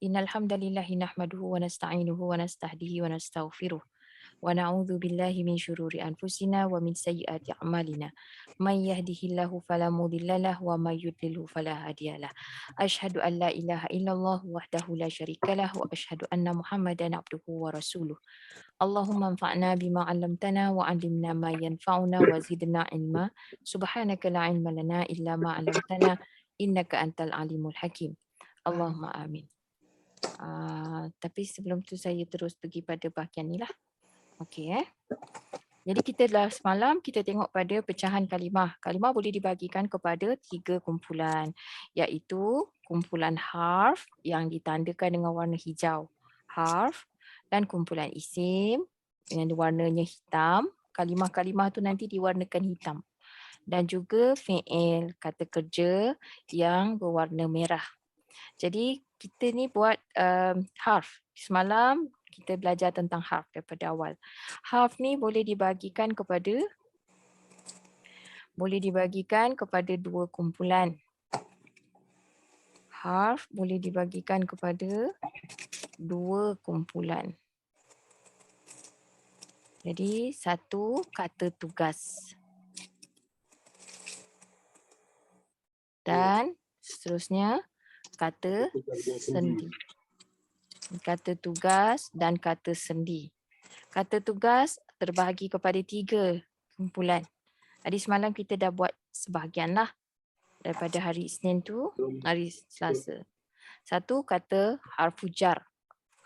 Innal hamdalillahi nahmaduhu wa nasta'inuhu wa nastahdihi wa nastaghfiruh wa na'udzu billahi min syururi anfusina wa min sayyiati a'malina. May yahdihillahu fala mudhillalah wa may yudlilhu fala hadiyalah. Asyhadu an la ilaha illallah wahdahu la syarikalah wa asyhadu anna Muhammadan abduhu wa rasuluh. Allahumma anfa'na bima 'allamtana wa 'allimna ma yanfa'una wa zidna ilma. Subhanaka la ilma lana illa ma 'allamtana innaka antal alimul hakim. Allahumma amin. Tapi sebelum tu saya terus pergi pada bahagian ni lah. Okey. Jadi kita dah semalam kita tengok pada pecahan kalimah. Kalimah boleh dibahagikan kepada 3 kumpulan, iaitu kumpulan harf yang ditandakan dengan warna hijau, harf, dan kumpulan isim dengan warnanya hitam. Kalimah-kalimah tu nanti diwarnakan hitam. Dan juga fi'il, kata kerja yang berwarna merah. Jadi kita ni buat harf. Semalam kita belajar tentang harf daripada awal. Harf ni boleh dibahagikan kepada 2 kumpulan. Harf boleh dibahagikan kepada 2 kumpulan. Jadi satu kata tugas. Dan seterusnya kata sendi. Kata tugas dan kata sendi. Kata tugas terbahagi kepada 3 kumpulan. Tadi semalam kita dah buat sebahagian lah daripada hari Isnin tu, hari Selasa. Satu kata harfu jar.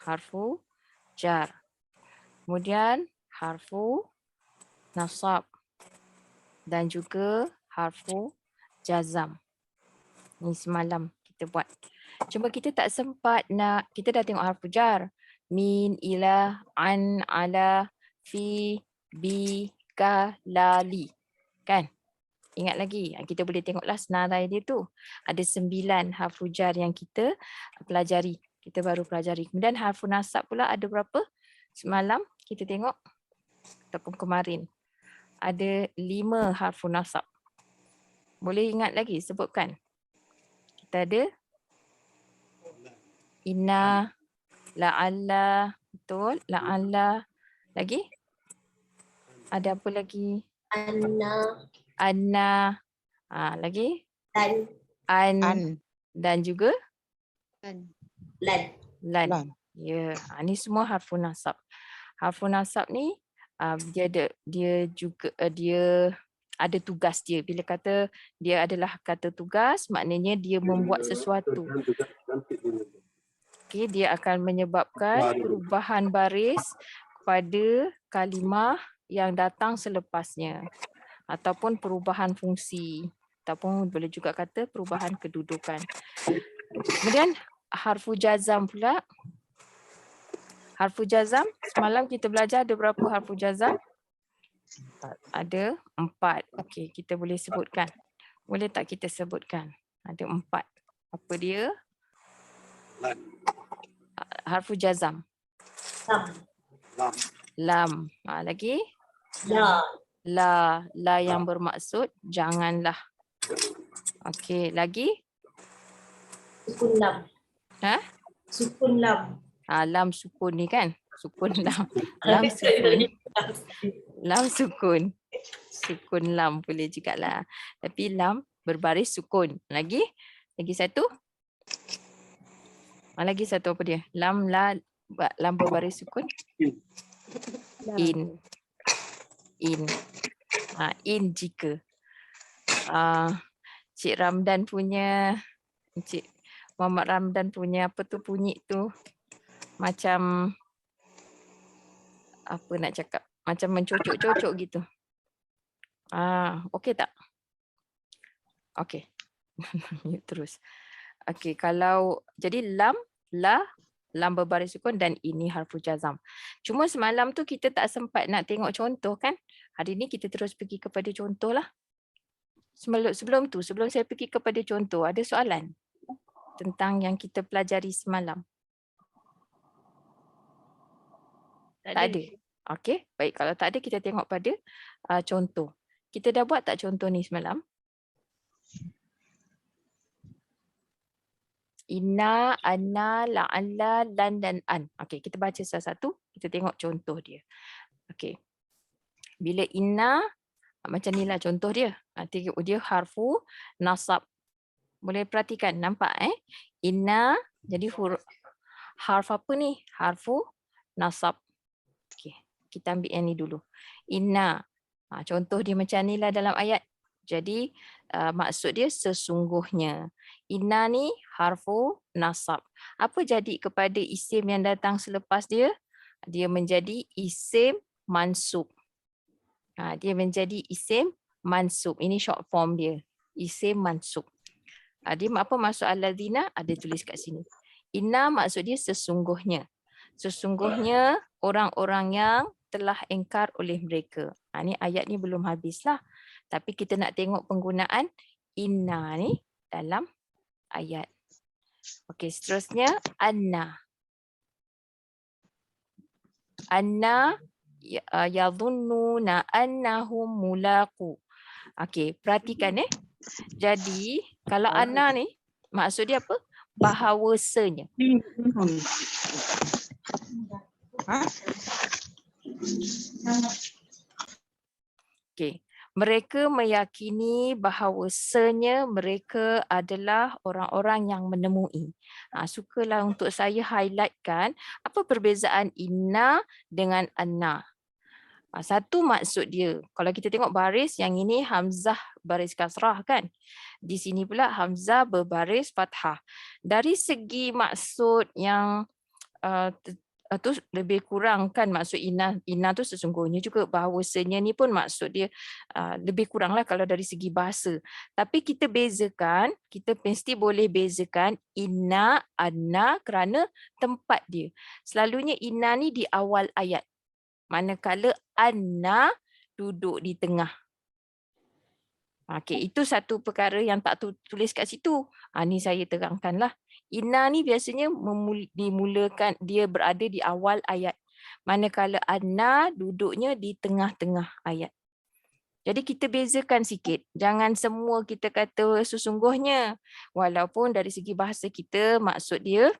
Harfu jar. Kemudian harfu nasab. Dan juga harfu jazam. Ini semalam kita buat. Cuma kita tak sempat nak, kita dah tengok harfu jar. Min, ila, an, ala, fi, bi, ka, la, li. Kan? Ingat lagi, kita boleh tengoklah senarai dia tu. Ada 9 harfu jar yang kita pelajari. Kita baru pelajari. Kemudian harfu nasab pula ada berapa? Semalam kita tengok, ataupun kemarin. Ada 5 harfu nasab. Boleh ingat lagi, sebutkan. Kita ada inna, la'alla, betul, la'alla. Lagi? Ada apa lagi? Anna. Lagi? An. Dan juga? Lan. Ya, ni semua harfu nasab. Harfu nasab ni dia ada tugas dia. Bila kata dia adalah kata tugas, maknanya dia membuat sesuatu. Okey, dia akan menyebabkan perubahan baris pada kalimah yang datang selepasnya, ataupun perubahan fungsi, ataupun boleh juga kata perubahan kedudukan. Kemudian harfu jazam pula. Harfu jazam, semalam kita belajar ada berapa harfu jazam? Ada 4. Okey, kita boleh sebutkan. Boleh tak kita sebutkan? Ada 4. Apa dia? Harfu jazam. Lam. Lagi? La yang bermaksud janganlah. Okey, lagi? Sukun lam. Sukun lam. Lam sukun ni kan? Sukun lam. Lam sukun. Lam sukun. Sukun lam boleh jugalah. Tapi lam berbaris sukun. Lagi? Lagi satu? Lagi satu apa dia? Lam berbaris sukun. In. In jika. Cik Ramdan punya, Cik Muhammad Ramdan punya apa tu bunyi tu macam apa nak cakap? Macam mencocok-cocok gitu. Okey tak? Okey. Terus. Okey, kalau jadi lam berbaris sukun dan ini harfu jazam. Cuma semalam tu kita tak sempat nak tengok contoh kan? Hari ni kita terus pergi kepada contoh lah. Sebelum saya pergi kepada contoh, ada soalan tentang yang kita pelajari semalam? Tak ada. Okey, baik. Kalau tak ada, kita tengok pada contoh. Kita dah buat tak contoh ni semalam? Inna, anna, la'alla, lan dan an. Okey, kita baca satu-satu. Kita tengok contoh dia. Okey. Bila inna, macam ni lah contoh dia. Dia harfu nasab. Boleh perhatikan, nampak Inna, jadi harf apa ni? Harfu nasab. Okey, kita ambil yang ni dulu. Inna. Contoh dia macam ni lah dalam ayat. Jadi maksud dia sesungguhnya. Inna ni harfu nasab. Apa jadi kepada isim yang datang selepas dia? Dia menjadi isim mansub. Dia menjadi isim mansub. Ini short form dia. Isim mansub. Dia apa maksud alladzina? Ada tulis kat sini. Inna maksud dia sesungguhnya. Sesungguhnya orang-orang yang telah engkar oleh mereka. Ni ayat ni belum habislah. Tapi kita nak tengok penggunaan inna ni dalam ayat. Okey, seterusnya anna. Anna yadhunnuna annahum mulaqu. Okey, perhatikan Jadi kalau anna ni maksud dia apa? Bahawasanya. Okey. Mereka meyakini bahawasanya mereka adalah orang-orang yang menemui. Sukalah untuk saya highlightkan apa perbezaan inna dengan anna. Satu maksud dia. Kalau kita tengok baris, yang ini hamzah baris kasrah kan. Di sini pula hamzah berbaris fathah. Dari segi maksud yang tu lebih kurang kan maksud inna tu sesungguhnya juga, bahawasanya ni pun maksud dia lebih kuranglah kalau dari segi bahasa. Tapi kita bezakan, kita mesti boleh bezakan inna, anna kerana tempat dia. Selalunya inna ni di awal ayat. Manakala anna duduk di tengah. Okey, itu satu perkara yang tak tulis kat situ. Ni saya terangkanlah. Inna ni biasanya dimulakan, dia berada di awal ayat. Manakala anna duduknya di tengah-tengah ayat. Jadi kita bezakan sikit. Jangan semua kita kata sesungguhnya. Walaupun dari segi bahasa kita maksud dia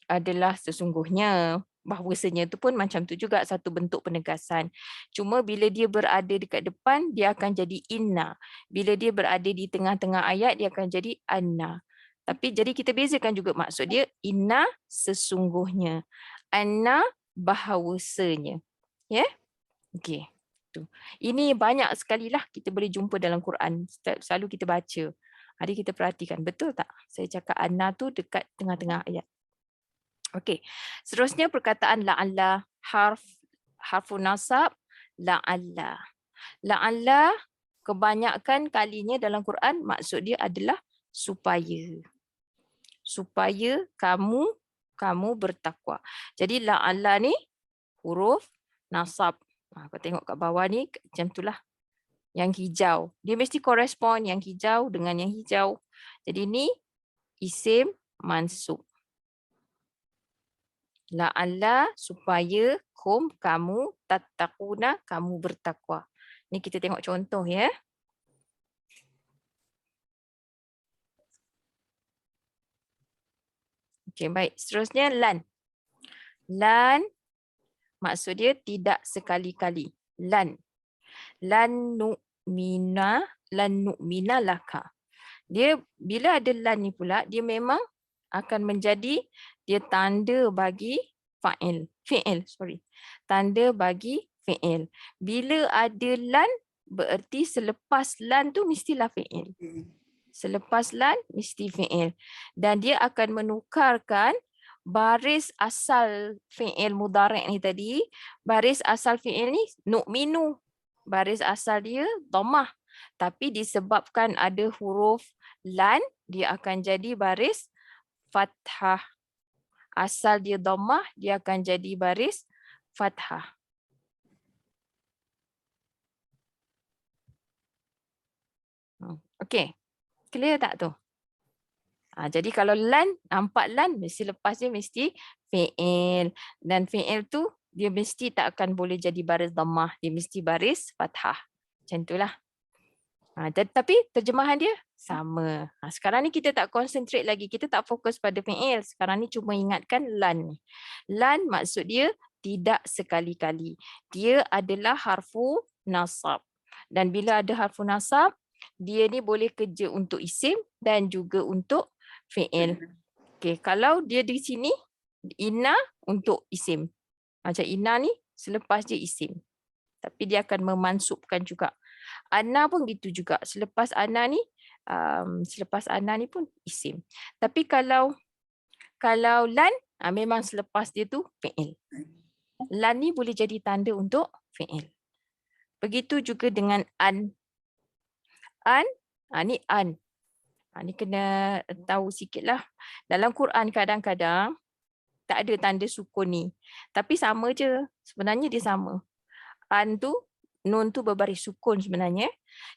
adalah sesungguhnya. Bahawasanya itu pun macam tu juga, satu bentuk penegasan. Cuma bila dia berada dekat depan, dia akan jadi inna. Bila dia berada di tengah-tengah ayat, dia akan jadi anna. Tapi jadi kita bezakan juga maksud dia, inna sesungguhnya, anna bahawasanya. Ya? Okey. Ini banyak sekali lah kita boleh jumpa dalam Quran. Selalu kita baca. Hari kita perhatikan, betul tak? Saya cakap anna tu dekat tengah-tengah ayat. Okey. Seterusnya perkataan la'alla, harfun nasab, la'alla. La'alla kebanyakan kalinya dalam Quran maksud dia adalah supaya. Supaya kamu bertakwa. Jadi la'alla ni huruf nasab. Kau tengok kat bawah ni macam itulah. Yang hijau. Dia mesti korespon yang hijau dengan yang hijau. Jadi ni isim mansub. La'alla supaya kamu tattaquna, kamu bertakwa. Ni kita tengok contoh ya. Okey, baik. Seterusnya lan. Lan maksud dia tidak sekali-kali. Lan. Lan nu'mina laka. Dia bila ada lan ni pula, dia memang akan menjadi dia tanda bagi fi'il. Tanda bagi fi'il. Bila ada lan, bererti selepas lan tu mestilah fi'il. Selepas lan mesti fi'il. Dan dia akan menukarkan baris asal fi'il mudhari' ni tadi. Baris asal fi'il ni nu'minu. Baris asal dia dhammah. Tapi disebabkan ada huruf lan, dia akan jadi baris fathah. Asal dia dhammah, dia akan jadi baris fathah. Okey. Clear tak tu? Jadi kalau lan, nampak lan, mesti lepas dia mesti fi'il. Dan fi'il tu, dia mesti tak akan boleh jadi baris dhammah. Dia mesti baris fathah. Macam itulah. Tapi terjemahan dia sama. Sekarang ni kita tak concentrate lagi. Kita tak fokus pada fi'il. Sekarang ni cuma ingatkan lan. Lan maksud dia tidak sekali-kali. Dia adalah harfu nasab. Dan bila ada harfu nasab, dia ni boleh kerja untuk isim dan juga untuk fi'il. Okay, kalau dia di sini, inna untuk isim. Macam inna ni selepas dia isim. Tapi dia akan memansubkan juga. Ana pun gitu juga. Selepas ana ni pun isim. Tapi kalau lan, memang selepas dia tu fi'il. Lan ni boleh jadi tanda untuk fi'il. Begitu juga dengan an. An, ni an. Ni kena tahu sikit lah. Dalam Quran kadang-kadang tak ada tanda sukun ni. Tapi sama je. Sebenarnya dia sama. An tu, nun tu berbaris sukun sebenarnya.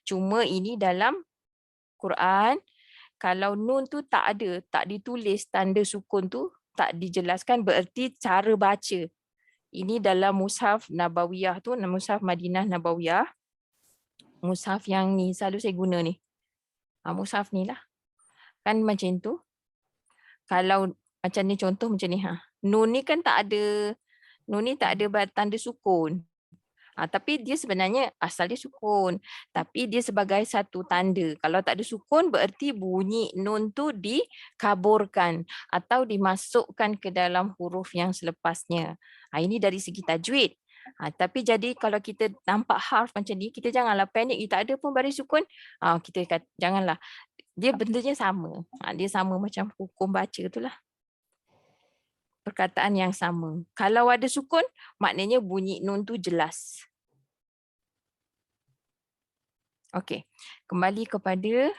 Cuma ini dalam Quran, kalau nun tu tak ada, tak ditulis tanda sukun tu, tak dijelaskan, bererti cara baca. Ini dalam Mushaf Nabawiyah tu, Mushaf Madinah Nabawiyah. Mushaf yang ni selalu saya guna ni. Mushaf ni lah. Kan macam tu. Kalau macam ni contoh macam ni. Nun ni kan tak ada, nun ni tak ada tanda sukun. Tapi dia sebenarnya asal dia sukun. Tapi dia sebagai satu tanda. Kalau tak ada sukun bererti bunyi nun tu dikaburkan atau dimasukkan ke dalam huruf yang selepasnya. Ini dari segi tajwid. Tapi jadi kalau kita nampak harf macam ni, kita janganlah panik. Tak ada pun baris sukun. Kita kata, janganlah. Dia bendanya sama. Dia sama macam hukum baca tu lah. Perkataan yang sama. Kalau ada sukun, maknanya bunyi nun tu jelas. Okey, kembali kepada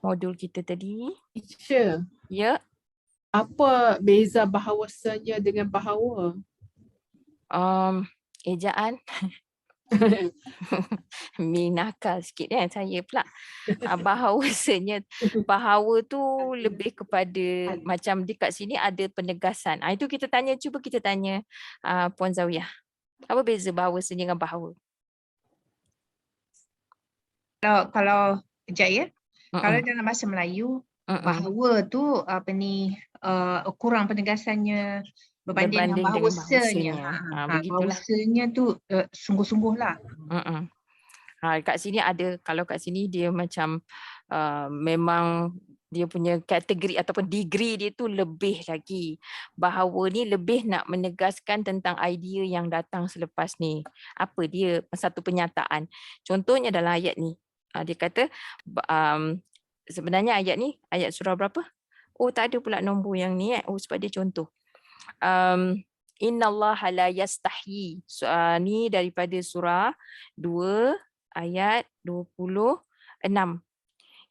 modul kita tadi. Teacher, Ya. apa beza bahawasanya dengan bahawa? Ejaan. Nakal sikit kan saya pula. Bahawasanya, bahawa tu lebih kepada macam dekat sini ada penegasan. Itu kita tanya, cuba kita tanya Puan Zawiyah. Apa beza bahawasanya dengan bahawa? Kalau kejap ya. Kalau dalam bahasa Melayu, bahawa tu kurang penegasannya berbanding dengan bahawasanya. Bahawasanya tu sungguh-sungguhlah. Kat sini ada, kalau kat sini dia macam memang dia punya kategori ataupun degree dia tu lebih lagi. Bahawa ni lebih nak menegaskan tentang idea yang datang selepas ni. Apa dia? Satu penyataan. Contohnya dalam ayat ni. Dia kata sebenarnya ayat ni, ayat surah berapa? Tak ada pula nombor yang ni. Sebab dia contoh. Innallaha la yastahyi. Ni daripada surah 2 ayat 26.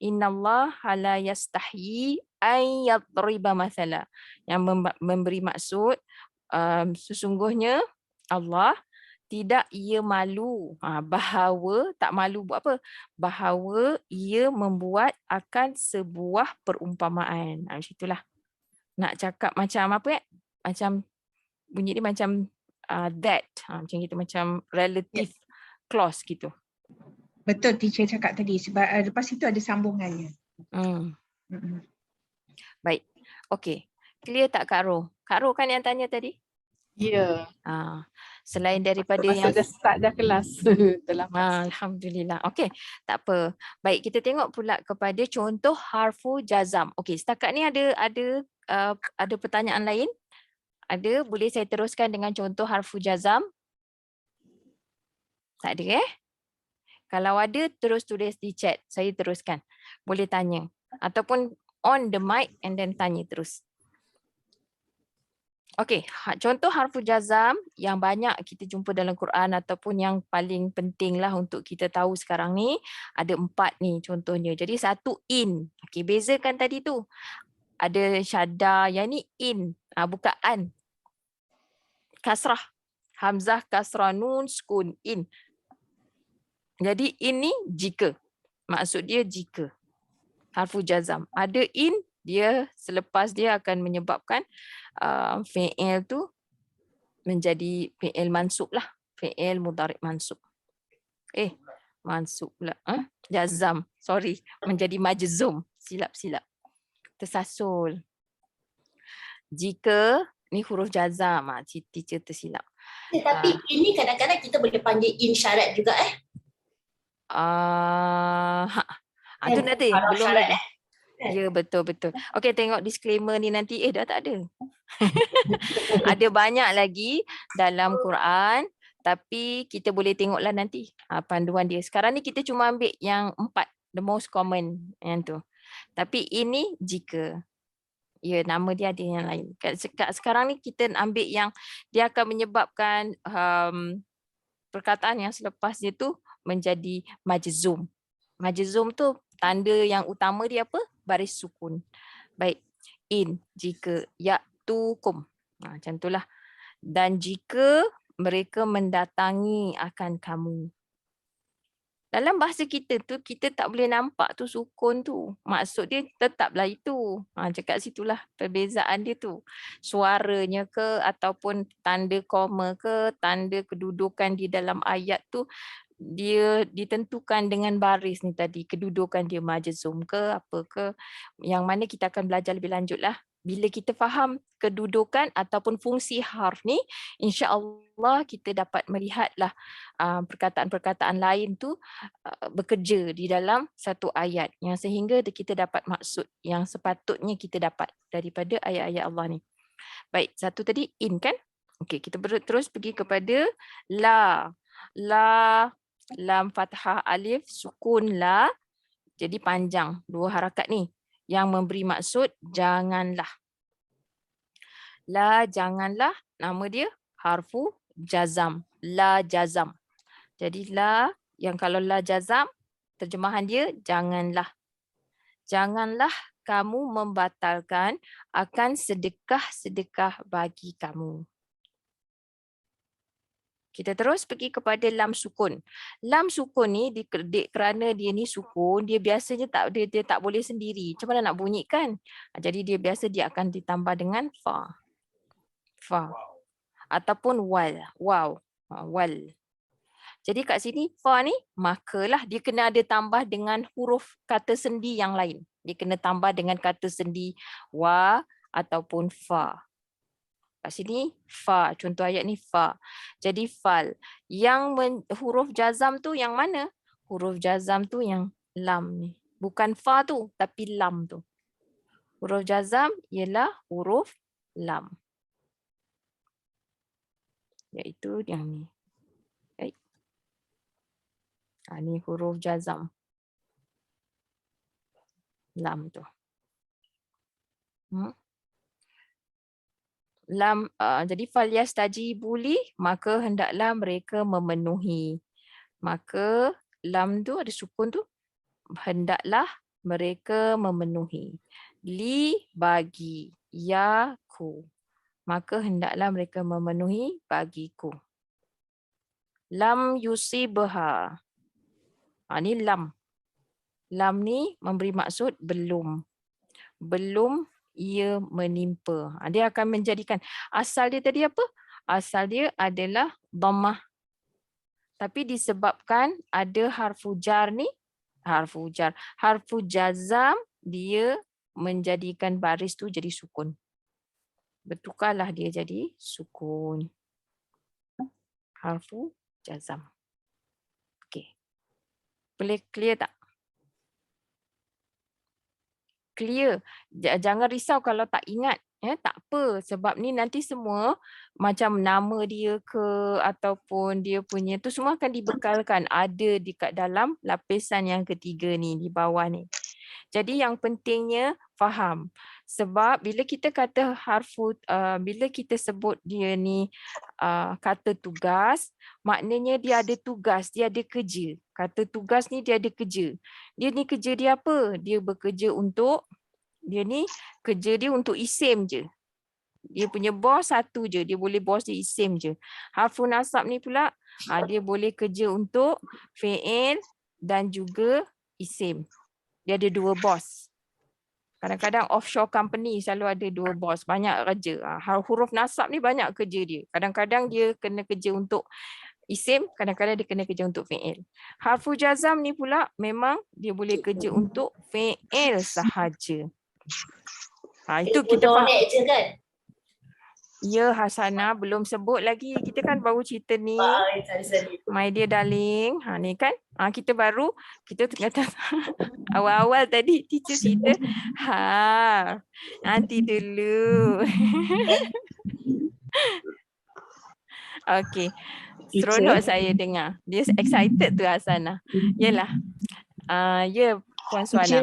Innallaha la yastahyi ay yadriba mathala. Yang memberi maksud sesungguhnya Allah tidak ia malu. Bahawa tak malu buat apa? Bahawa ia membuat akan sebuah perumpamaan. Macam itulah. Nak cakap macam apa? Macam bunyi dia macam that. Macam gitu, macam relative clause gitu. Betul teacher cakap tadi sebab lepas itu ada sambungannya. Baik. Okey. Clear tak Kak Ro? Kak Ro kan yang tanya tadi? Ya. Selain daripada yang dah start dah kelas. Alhamdulillah. Okey, tak apa. Baik, kita tengok pula kepada contoh harfu jazam. Okey, setakat ni ada pertanyaan lain? Ada? Boleh saya teruskan dengan contoh harfu jazam? Tak ada Kalau ada, terus tulis di chat. Saya teruskan. Boleh tanya. Ataupun on the mic and then tanya terus. Okey, contoh harfu jazam yang banyak kita jumpa dalam Quran ataupun yang paling penting lah untuk kita tahu sekarang ni, ada 4 ni contohnya. Jadi satu in. Okey, bezakan tadi tu. Ada syadda, yang ni in, bukan an. Kasrah. Hamzah, kasrah, nun, sukun, in. Jadi in ni jika. Maksud dia jika. Harfu jazam. Ada in, dia selepas dia akan menyebabkan fi'il tu menjadi fi'il mansub lah. Fi'il mudhari' mansub. Mansub pula. Jazam. Sorry. Menjadi majzum. Silap-silap. Tersasul. Jika ni huruf jazam. Teacher tersilap. Tapi ini kadang-kadang kita boleh panggil in syarat juga Itu nanti. Kalau Belum syarat, lagi. Ya, betul-betul. Okey, tengok disclaimer ni nanti. Dah tak ada. Ada banyak lagi dalam Quran. Tapi kita boleh tengoklah nanti panduan dia. Sekarang ni kita cuma ambil yang 4. The most common yang tu. Tapi ini jika. Ya, nama dia ada yang lain. Sekarang ni kita ambil yang dia akan menyebabkan perkataan yang selepas dia tu menjadi majzum. Majzum tu tanda yang utama dia apa? Baris sukun. Baik. In, jika, ya'tukum. Macam itulah. Dan jika mereka mendatangi akan kamu. Dalam bahasa kita tu, kita tak boleh nampak tu sukun tu. Maksud dia tetaplah itu. Cakap situlah perbezaan dia tu. Suaranya ke ataupun tanda koma ke, tanda kedudukan di dalam ayat tu, dia ditentukan dengan baris ni tadi. Kedudukan dia majzum ke apa ke. Yang mana kita akan belajar lebih lanjut lah. Bila kita faham kedudukan ataupun fungsi harf ni, insya-Allah kita dapat melihatlah perkataan-perkataan lain tu bekerja di dalam satu ayat yang sehingga kita dapat maksud yang sepatutnya kita dapat daripada ayat-ayat Allah ni. Baik, satu tadi in kan? Okey, kita terus pergi kepada la. La, lam fathah alif, sukun la. Jadi panjang dua harakat ni. Yang memberi maksud janganlah. La, janganlah. Nama dia harfu jazam. La jazam. Jadi la, yang kalau la jazam, terjemahan dia janganlah. Janganlah kamu membatalkan akan sedekah-sedekah bagi kamu. Kita terus pergi kepada lam sukun. Lam sukun ni kerana dia ni sukun, dia biasanya dia tak boleh sendiri. Macam mana nak bunyikan? Jadi dia biasa dia akan ditambah dengan fa. Fa. Ataupun wal. Wow. Wal. Jadi kat sini fa ni makalah dia kena ada tambah dengan huruf kata sendi yang lain. Dia kena tambah dengan kata sendi wa ataupun fa. Kat sini fa, contoh ayat ni fa. Jadi fal. Yang huruf jazam tu yang mana? Huruf jazam tu yang lam ni. Bukan fa tu, tapi lam tu. Huruf jazam ialah huruf lam. Iaitu yang ni. Baik. Ni huruf jazam. Lam tu. Lam, jadi falyastajibu li, maka hendaklah mereka memenuhi. Maka lam tu ada sukun tu, hendaklah mereka memenuhi. Li bagi, ya ku, maka hendaklah mereka memenuhi bagiku. Lam yusibha. Ni lam. Lam ni memberi maksud belum. Belum ia menimpa. Dia akan menjadikan asal dia tadi apa? Asal dia adalah dhammah. Tapi disebabkan ada harfu jar ni, harfu jazam, dia menjadikan baris tu jadi sukun. Bertukarlah dia jadi sukun. Harfu jazam. Okey. Boleh clear tak? Clear. Jangan risau kalau tak ingat. Tak apa. Sebab ni nanti semua macam nama dia ke ataupun dia punya tu semua akan dibekalkan. Ada dekat dalam lapisan yang ketiga ni di bawah ni. Jadi yang pentingnya faham. Sebab bila kita kata harfu, bila kita sebut dia ni kata tugas, maknanya dia ada tugas, dia ada kerja. Kata tugas ni dia ada kerja. Dia ni kerja dia apa? Dia bekerja untuk, dia ni kerja dia untuk isim je. Dia punya bos satu je, dia boleh bos dia isim je. Harfu nasab ni pula, dia boleh kerja untuk fi'il dan juga isim. Dia ada dua bos. Kadang-kadang offshore company selalu ada dua bos, banyak kerja. Huruf nasab ni banyak kerja dia. Kadang-kadang dia kena kerja untuk Isim kadang-kadang dia kena kerja untuk fi'il. Harfu jazam ni pula memang dia boleh kerja untuk fi'il sahaja. Itu kita faham. Mudorek je kan? Ya Hasanah, belum sebut lagi. Kita kan baru cerita ni. Sorry. My dear darling. Ni kan. Kita tengah awal-awal tadi teacher cerita. Nanti dulu. Okey. Seronok saya dengar. Dia excited tu Hasanah. Yalah. Ya Puan Suana.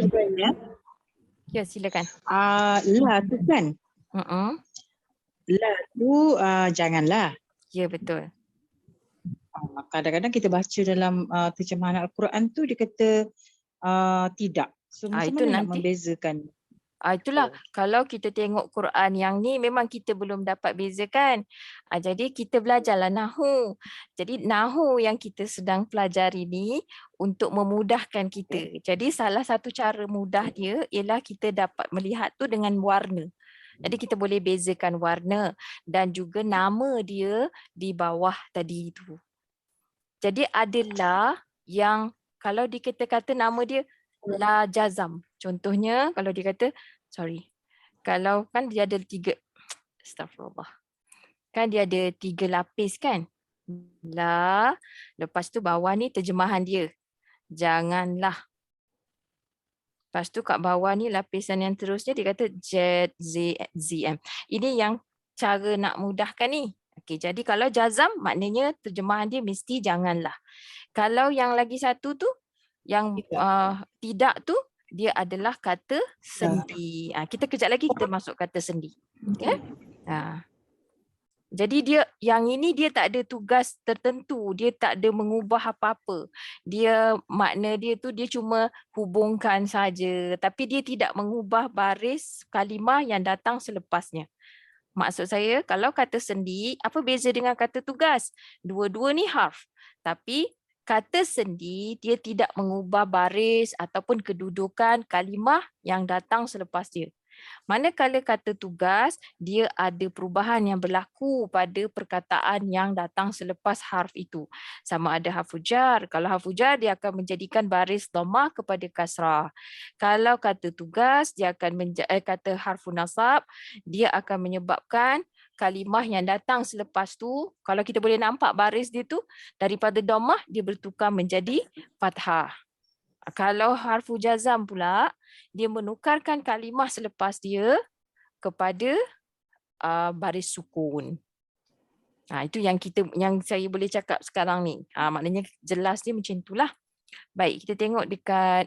Ya silakan. Lah tu kan. Lah tu janganlah. Ya betul. Kadang-kadang kita baca dalam terjemahan Al-Quran tu dia kata tidak. So macam itu mana nak nanti. membezakan? Itulah kalau kita tengok Quran yang ni memang kita belum dapat bezakan. Jadi kita belajarlah nahu. Jadi nahu yang kita sedang pelajari ni untuk memudahkan kita. Jadi salah satu cara mudah dia ialah kita dapat melihat tu dengan warna. Jadi kita boleh bezakan warna dan juga nama dia di bawah tadi itu. Jadi adalah yang kalau dikata-kata nama dia la jazam. Contohnya kalau dia kata, kalau kan dia ada 3, astagfirullah. Kan dia ada 3 lapis kan? La, lepas tu bawah ni terjemahan dia. Janganlah. Lepas tu kat bawah ni lapisan yang terusnya dia kata ZM. Ini yang cara nak mudahkan ni. Okey, jadi kalau jazam maknanya terjemahan dia mesti janganlah. Kalau yang lagi satu tu yang tidak tu dia adalah kata sendi. Kita kejap lagi kita masuk kata sendi. Okay? Jadi yang ini dia tak ada tugas tertentu, dia tak ada mengubah apa-apa. Dia makna dia tu dia cuma hubungkan saja, tapi dia tidak mengubah baris kalimah yang datang selepasnya. Maksud saya kalau kata sendi, apa beza dengan kata tugas? Dua-dua ni harf. Tapi kata sendi dia tidak mengubah baris ataupun kedudukan kalimah yang datang selepas dia. Manakala kata tugas, dia ada perubahan yang berlaku pada perkataan yang datang selepas harf itu. Sama ada harfu jar. Kalau harfu jar, dia akan menjadikan baris dhammah kepada kasrah. Kalau kata tugas, dia akan kata harfu nasab, dia akan menyebabkan kalimah yang datang selepas tu, kalau kita boleh nampak baris dia tu, daripada dhammah, dia bertukar menjadi fathah. Kalau harfu jazam pula, dia menukarkan kalimah selepas dia kepada baris sukun. Itu yang saya boleh cakap sekarang ni. Maknanya jelas dia macam itulah. Baik, kita tengok dekat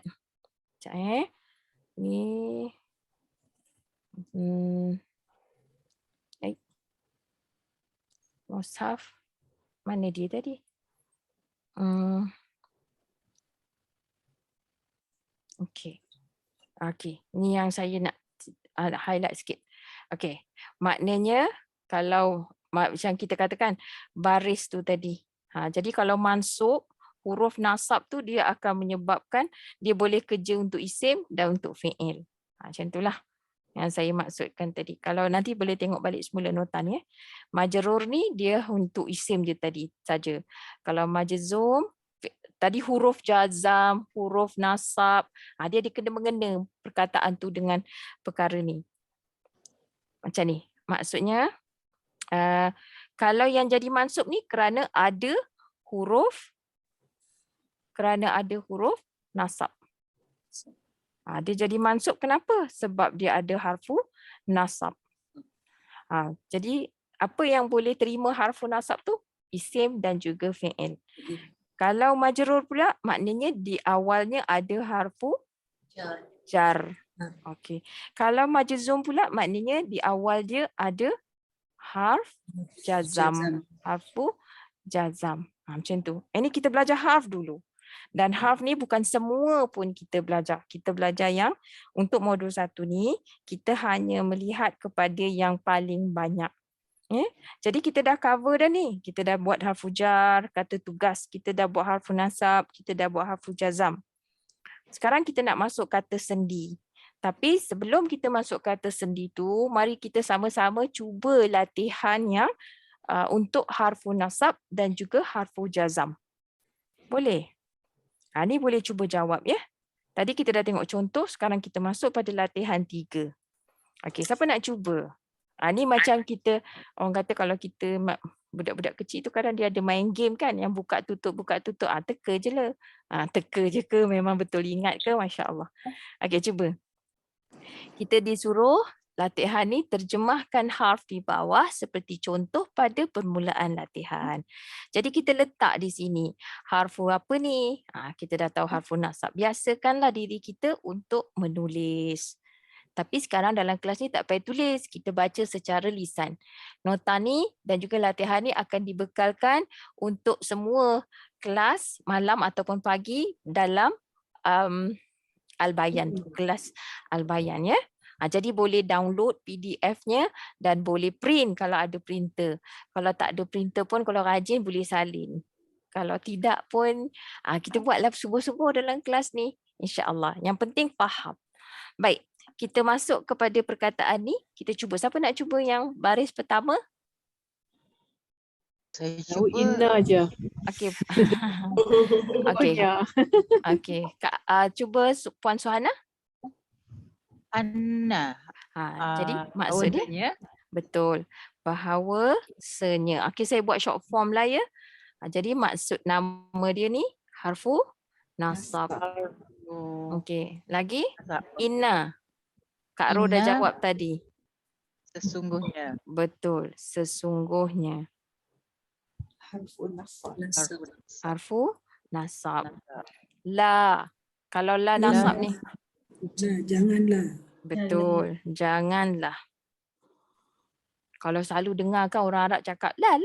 ni. Mushaf. Mana dia tadi? Okey. Ni yang saya nak highlight sikit. Okey. Maknanya kalau macam kita katakan baris tu tadi. Jadi kalau mansub, huruf nasab tu dia akan menyebabkan dia boleh kerja untuk isim dan untuk fi'il. Macam itulah yang saya maksudkan tadi. Kalau nanti boleh tengok balik semula nota ni. Majrur ni dia untuk isim je tadi saja. Kalau majzum, tadi huruf jazam, huruf nasab, dia kena mengena perkataan tu dengan perkara ni. Macam ni. Maksudnya, kalau yang jadi mansub ni kerana ada huruf nasab. Dia jadi mansub kenapa? Sebab dia ada harfu nasab. Jadi, apa yang boleh terima harfu nasab tu? Isim dan juga fi'il. Kalau majrur pula, maknanya di awalnya ada harfu jar. Okey. Kalau majzum pula, maknanya di awal dia ada harf jazam. Harfu jazam. Macam tu. Ini kita belajar harf dulu. Dan harf ni bukan semua pun kita belajar. Kita belajar yang untuk modul 1 ni, kita hanya melihat kepada yang paling banyak. Jadi kita dah cover dah ni. Kita dah buat harfu jar, kata tugas. Kita dah buat harfu nasab. Kita dah buat harfu jazam. Sekarang kita nak masuk kata sendi. Tapi sebelum kita masuk kata sendi tu, mari kita sama-sama cuba latihan yang untuk harfu nasab dan juga harfu jazam. Boleh? Ni boleh cuba jawab ya. Tadi kita dah tengok contoh, sekarang kita masuk pada latihan 3. Okey, siapa nak cuba? Ni macam kita, orang kata kalau kita budak-budak kecil tu kadang dia ada main game kan, yang buka tutup. Teka je lah. Teka je ke, memang betul ingat ke? Masya Allah. Okey, cuba. Kita disuruh latihan ni terjemahkan harf di bawah seperti contoh pada permulaan latihan. Jadi kita letak di sini harfu apa ni? Kita dah tahu harfu nasab. Biasakanlah diri kita untuk menulis. Tapi sekarang dalam kelas ni tak payah tulis, kita baca secara lisan. Nota ni dan juga latihan ni akan dibekalkan untuk semua kelas malam ataupun pagi dalam Al-Bayan, kelas Al-Bayan ya. Jadi boleh download PDF-nya dan boleh print kalau ada printer. Kalau tak ada printer pun kalau rajin boleh salin. Kalau tidak pun kita buatlah subuh-subuh dalam kelas ni, insya-Allah. Yang penting faham. Baik. Kita masuk kepada perkataan ni. Kita cuba. Siapa nak cuba yang baris pertama? Saya Tahu cuba. Inna je. Okey. Okey. Okey. Cuba Puan Suhana. Anna. Jadi maksud dia? Betul. Bahawasanya. Okey, saya buat short form lah ya. Jadi maksud nama dia ni harfu nasab. Okey. Lagi? Inna. Kak Ro dah Inna. jawab tadi. Sesungguhnya. Betul. Sesungguhnya. Harfu nasab. La. Kalau la nasab ni. Janganlah. Betul. Janganlah. Kalau selalu dengar kan orang Arab cakap la.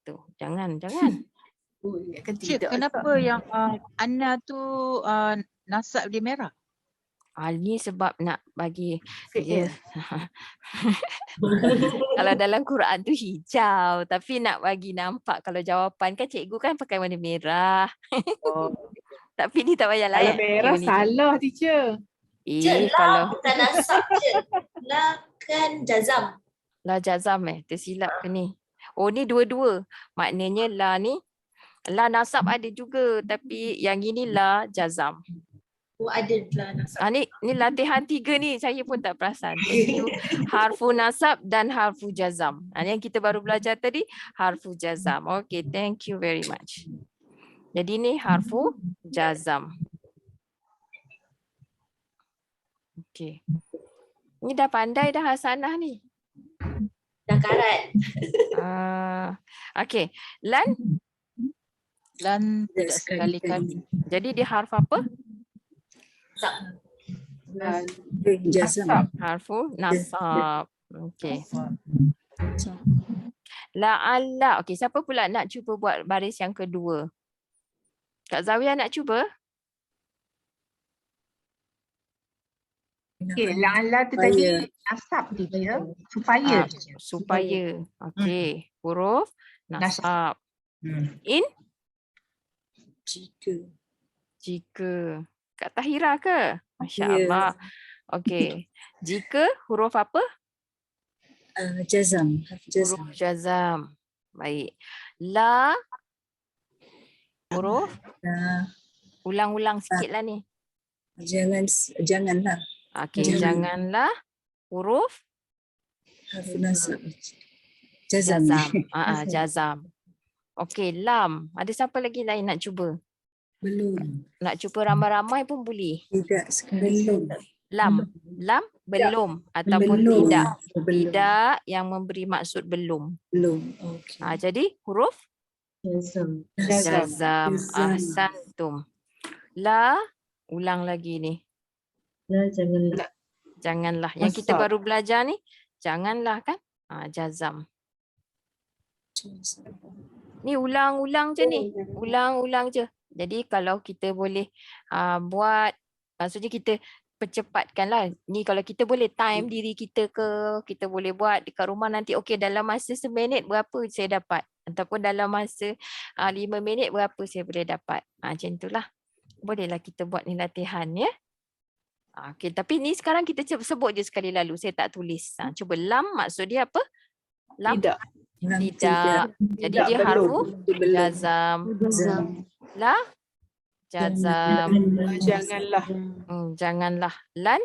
Tu. Jangan. Cik, kenapa yang Anna tu nasab dia merah? Ni sebab nak bagi dia. Kalau dalam Quran tu hijau, tapi nak bagi nampak kalau jawapan kan cikgu kan pakai warna merah. Tapi ni tak payah Kalau layan. merah salah teacher. Kalau bukan nasab je. La kan jazam. la jazam tersilap ke ni? Oh ni dua-dua. Maknanya la ni la nasab ada juga tapi yang ini la jazam. Ada lah nasab. Ni latihan 3 ni saya pun tak perasan. Itu harfu nasab dan harfu jazam. Yang kita baru belajar tadi harfu jazam. Okay, thank you very much. Jadi ni harfu jazam. Okay. Ni dah pandai dah Hasanah ni. Dah karat. Okay. Lan. Dan tidak sekali-kali. Jadi dia harf apa? Nasab. Harfu nasab. Okay. La'alla. Okay, siapa pula nak cuba buat baris yang kedua? Kak Zawiyah nak cuba? Okey, la'alla tu tadi nasab dia supaya. Supaya. Okey. Huruf nasab. In? Jika. Kak Tahira ke? Masya Allah. Okey. Jika huruf apa? Jazam. Huruf jazam. Baik. La. Huruf? Ulang-ulang sikit lah ni. Janganlah. Okey. Janganlah. Huruf? Harfu nasab. Jazam. Jazam. Okey. Lam. Ada siapa lagi lain nak cuba? Belum. Nak cuba ramai-ramai pun boleh. Tidak sekali. Lam. Lam belum ataupun Belum. tidak. Belum. Tidak yang memberi maksud belum. Belum. Okey. Jadi huruf Jazam. jazam. Ahsantum. La, ulang lagi ni. La janganlah. Janganlah. Yang kita Nasab. baru belajar ni, janganlah kan? Jazam. Ni ulang-ulang je ni. Ulang-ulang je. Jadi kalau kita boleh buat, maksudnya kita percepatkanlah. Ni kalau kita boleh time diri kita ke, kita boleh buat dekat rumah nanti. Okey, dalam masa seminit berapa saya dapat? Ataupun dalam masa 5 minit berapa saya boleh dapat? Macam itulah. Bolehlah kita buat ni latihan ya. Okey, tapi ni sekarang kita sebut je sekali lalu. Saya tak tulis. Cuba lam maksud dia apa? Lam? Tidak. Tidak. Jadi Tak dia belum. harfu jazam. La jazam. Janganlah. Janganlah. Lan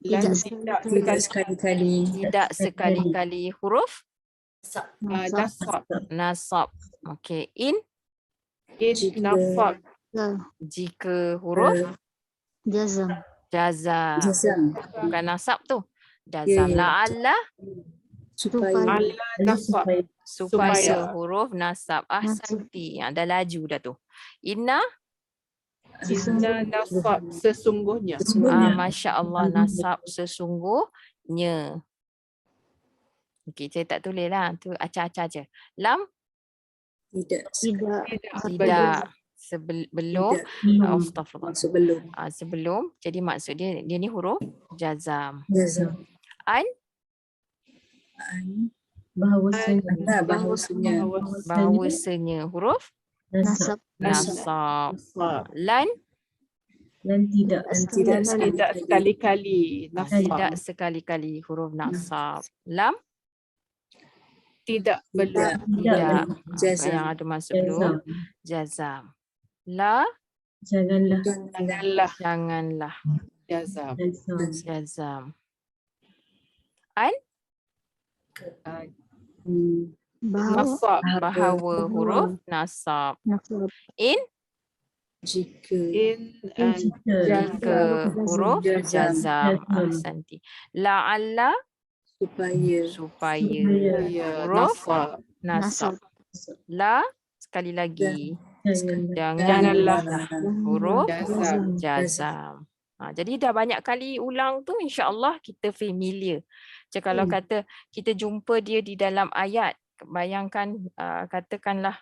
Lan Tidak tidak sekali-kali. tidak sekali-kali. Huruf nasab. nasab. Okey. In In nasab. jika huruf Jazam. jazam. Bukan nasab tu. Jazam. La'alla Supaya. Ala nasab. supaya Supaya. huruf nasab. Ahsanti. Dah laju dah tu. Inna Inna nasab. Sesungguhnya. Masya Allah, nasab sesungguhnya. Okey, saya tak tulis lah. Tu acah-acah je. Lam Tidak. tidak. Sebelum. Astaghfirullah. Sebelum. Sebelum. Jadi maksud dia ni huruf jazam. Jazam. An bahawasanya huruf Nasab. nasab. Nasab. Lan Dan tidak. Tidak sekali-kali. Nasab. tidak sekali-kali huruf nasab. Lam Tidak belum. tidak. Jazam. Yang ada masuk belum. Jazam. La Janganlah. Janganlah. janganlah. Jazam. Jazam. Nasab. Bahawa huruf nasab. In Jika. In and jika huruf jazam. Ahsanti. La'alla supaya huruf nasab. nasab. La sekali lagi. Janganlah. Huruf Jazam. jazam. Jadi dah banyak kali ulang tu, insya-Allah kita familiar. Macam kalau kata kita jumpa dia di dalam ayat, bayangkan katakanlah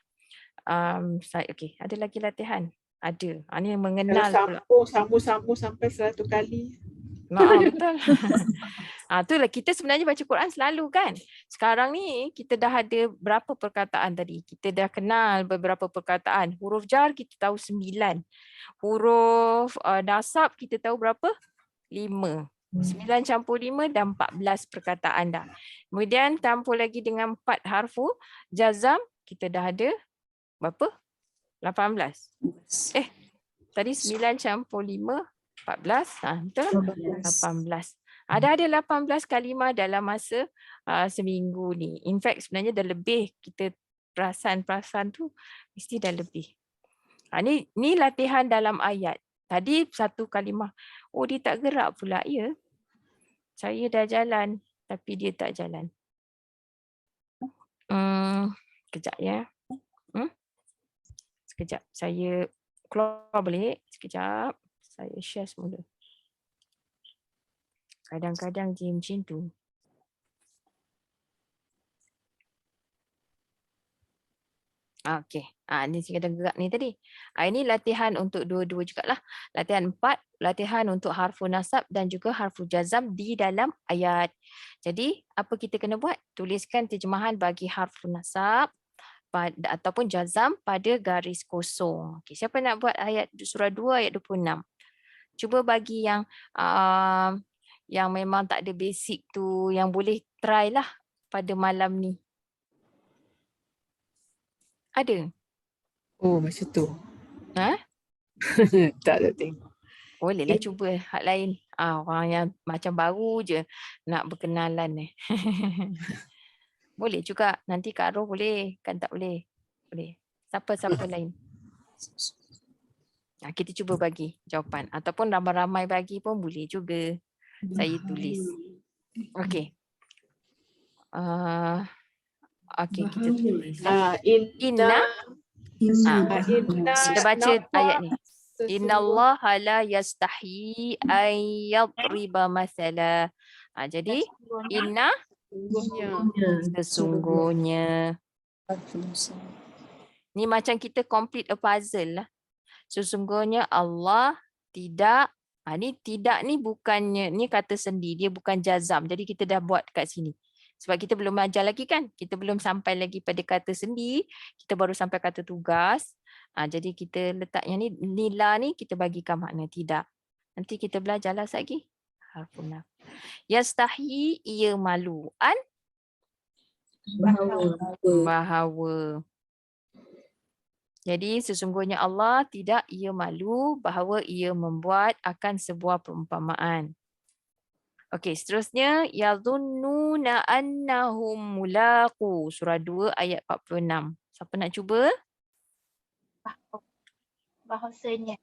saya okey, ada lagi latihan. Ada. Ni yang mengenal pula. Sambung sampai 100 kali. Betul. Itulah kita sebenarnya baca Quran selalu kan. Sekarang ni kita dah ada berapa perkataan tadi? Kita dah kenal beberapa perkataan. Huruf jar kita tahu 9. Huruf nasab kita tahu berapa? 5. 9 campur 5 dah 14 perkataan dah. Kemudian campur lagi dengan 4 harfu jazam, kita dah ada berapa? 18. Tadi 9 campur 5 14. Betul? 18. Ada 18 kalimah dalam masa seminggu ni. In fact sebenarnya dah lebih. Kita perasan tu mesti dah lebih. Ni latihan dalam ayat. Tadi satu kalimah. Oh, dia tak gerak pula, ya. Saya dah jalan tapi dia tak jalan. Sekejap ya. Sekejap. Saya keluar balik. Sekejap. Saya share semula. Kadang-kadang dia macam tu. Okey. Ni kita gerak ni tadi. Ini latihan untuk dua-dua jugalah. Latihan 4, latihan untuk harfu nasab dan juga harfu jazam di dalam ayat. Jadi, apa kita kena buat? Tuliskan terjemahan bagi harfu nasab ataupun jazam pada garis kosong. Okey, siapa nak buat ayat surah 2 ayat 26? Cuba bagi yang memang tak ada basic tu, yang boleh try lah pada malam ni. Ada? Oh, macam tu. Tak tengok. Bolehlah cuba hak lain. Orang yang macam baru je nak berkenalan ni. Boleh juga. Nanti Kak Roh boleh. Kan tak boleh? Boleh. Siapa-siapa lain? Kita cuba bagi jawapan. Ataupun ramai-ramai bagi pun boleh juga. Saya tulis. Okey. Okey, kita tulis. Inna. Kita baca ayat ni. Innallaha la yastahi an yadriba mathala. Jadi inna sesungguhnya. Ni macam kita complete a puzzle lah. Sesungguhnya Allah tidak. Ni tidak ni bukannya, ni kata sendi, dia bukan jazam. Jadi kita dah buat kat sini. Sebab kita belum ajar lagi kan. Kita belum sampai lagi pada kata sendi. Kita baru sampai kata tugas. Jadi kita letak yang ni, nila ni kita bagikan makna tidak. Nanti kita belajarlah lagi. Harfunaf. Yastahi, ia malu. An Bahawa. Jadi sesungguhnya Allah tidak ia malu bahawa ia membuat akan sebuah perumpamaan. Okey, seterusnya yadhunnuna annahum mulaqu, surah 2 ayat 46. Siapa nak cuba? Bahasanya.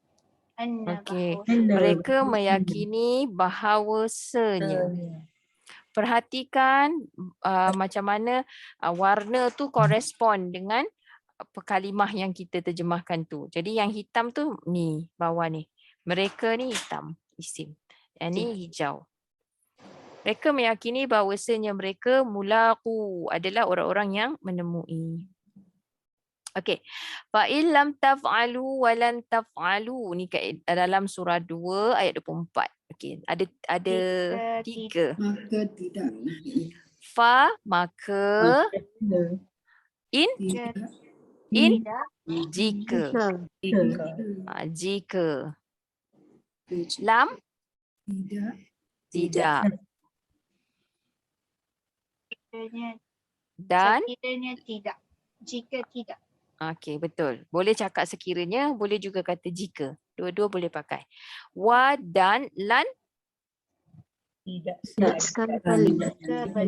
Okey, mereka meyakini bahawasanya. Perhatikan macam mana warna tu korespon dengan kalimah yang kita terjemahkan tu. Jadi yang hitam tu ni, bawah ni. Mereka ni hitam, isim. Yang ni hijau. Mereka meyakini bahawasanya mereka mulaqu adalah orang-orang yang menemui. Okey. Fa in lam taf'alu wa lan taf'alu, ni kat dalam surah 2 ayat 24. Okey, ada 3. Maka tidak. Fa maka in jika. Jika. Lam tidak. Dan Sekiranya tidak. Jika tidak. okey, betul. Boleh cakap sekiranya, boleh juga kata jika. Dua-dua boleh pakai. Wa dan lan Tak sekali-kali.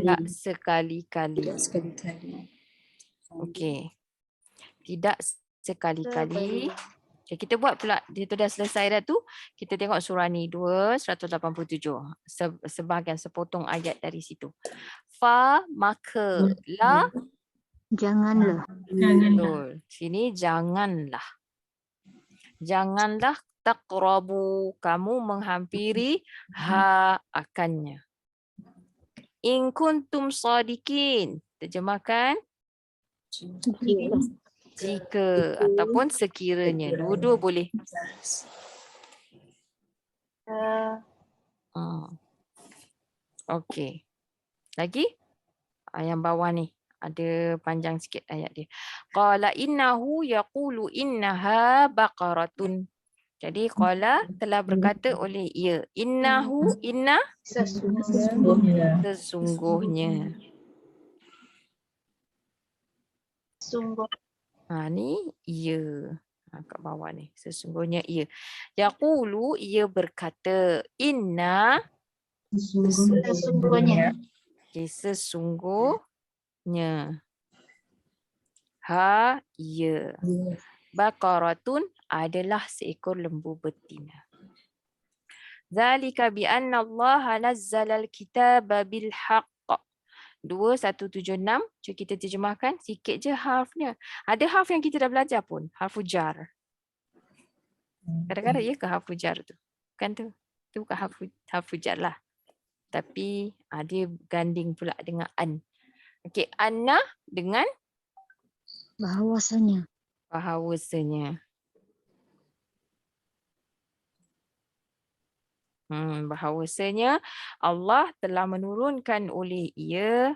tak sekali-kali. Okey. Tidak sekali-kali. Okay, kita buat pula, itu dah selesai dah tu. Kita tengok surah ni 287. Sebahagian sepotong ayat dari situ. Fa maka la Janganlah. betul. Sini janganlah. Janganlah taqrabu, kamu menghampiri akannya. In kuntum sadiqin. Terjemahkan jika ataupun sekiranya. Dua-dua boleh. Okey. Lagi? Yang bawah ni. Ada panjang sikit ayat dia. Qala innahu yaqulu innaha baqaratun. Jadi qala telah berkata oleh ia. Innahu inna sesungguhnya. Sungguh. Ni ia. Kat bawah ni. Sesungguhnya ia. Yaqulu ia berkata. Inna Sesungguhnya. Okay, sesungguhnya. Ia. Baqaratun adalah seekor lembu betina. Zalika bi anna Allah nazzala al-kitaba bil haqq. 2176. Cuba kita terjemahkan sikit je harfnya. Ada harf yang kita dah belajar pun. Harfu jar. Kadang-kadang ya ke harfu jar tu? Bukan tu. Tu bukan harfu jar lah. Tapi dia ganding pula dengan an. Okey, anna dengan Bahawasanya. bahawasanya. Bahawasanya Allah telah menurunkan oleh ia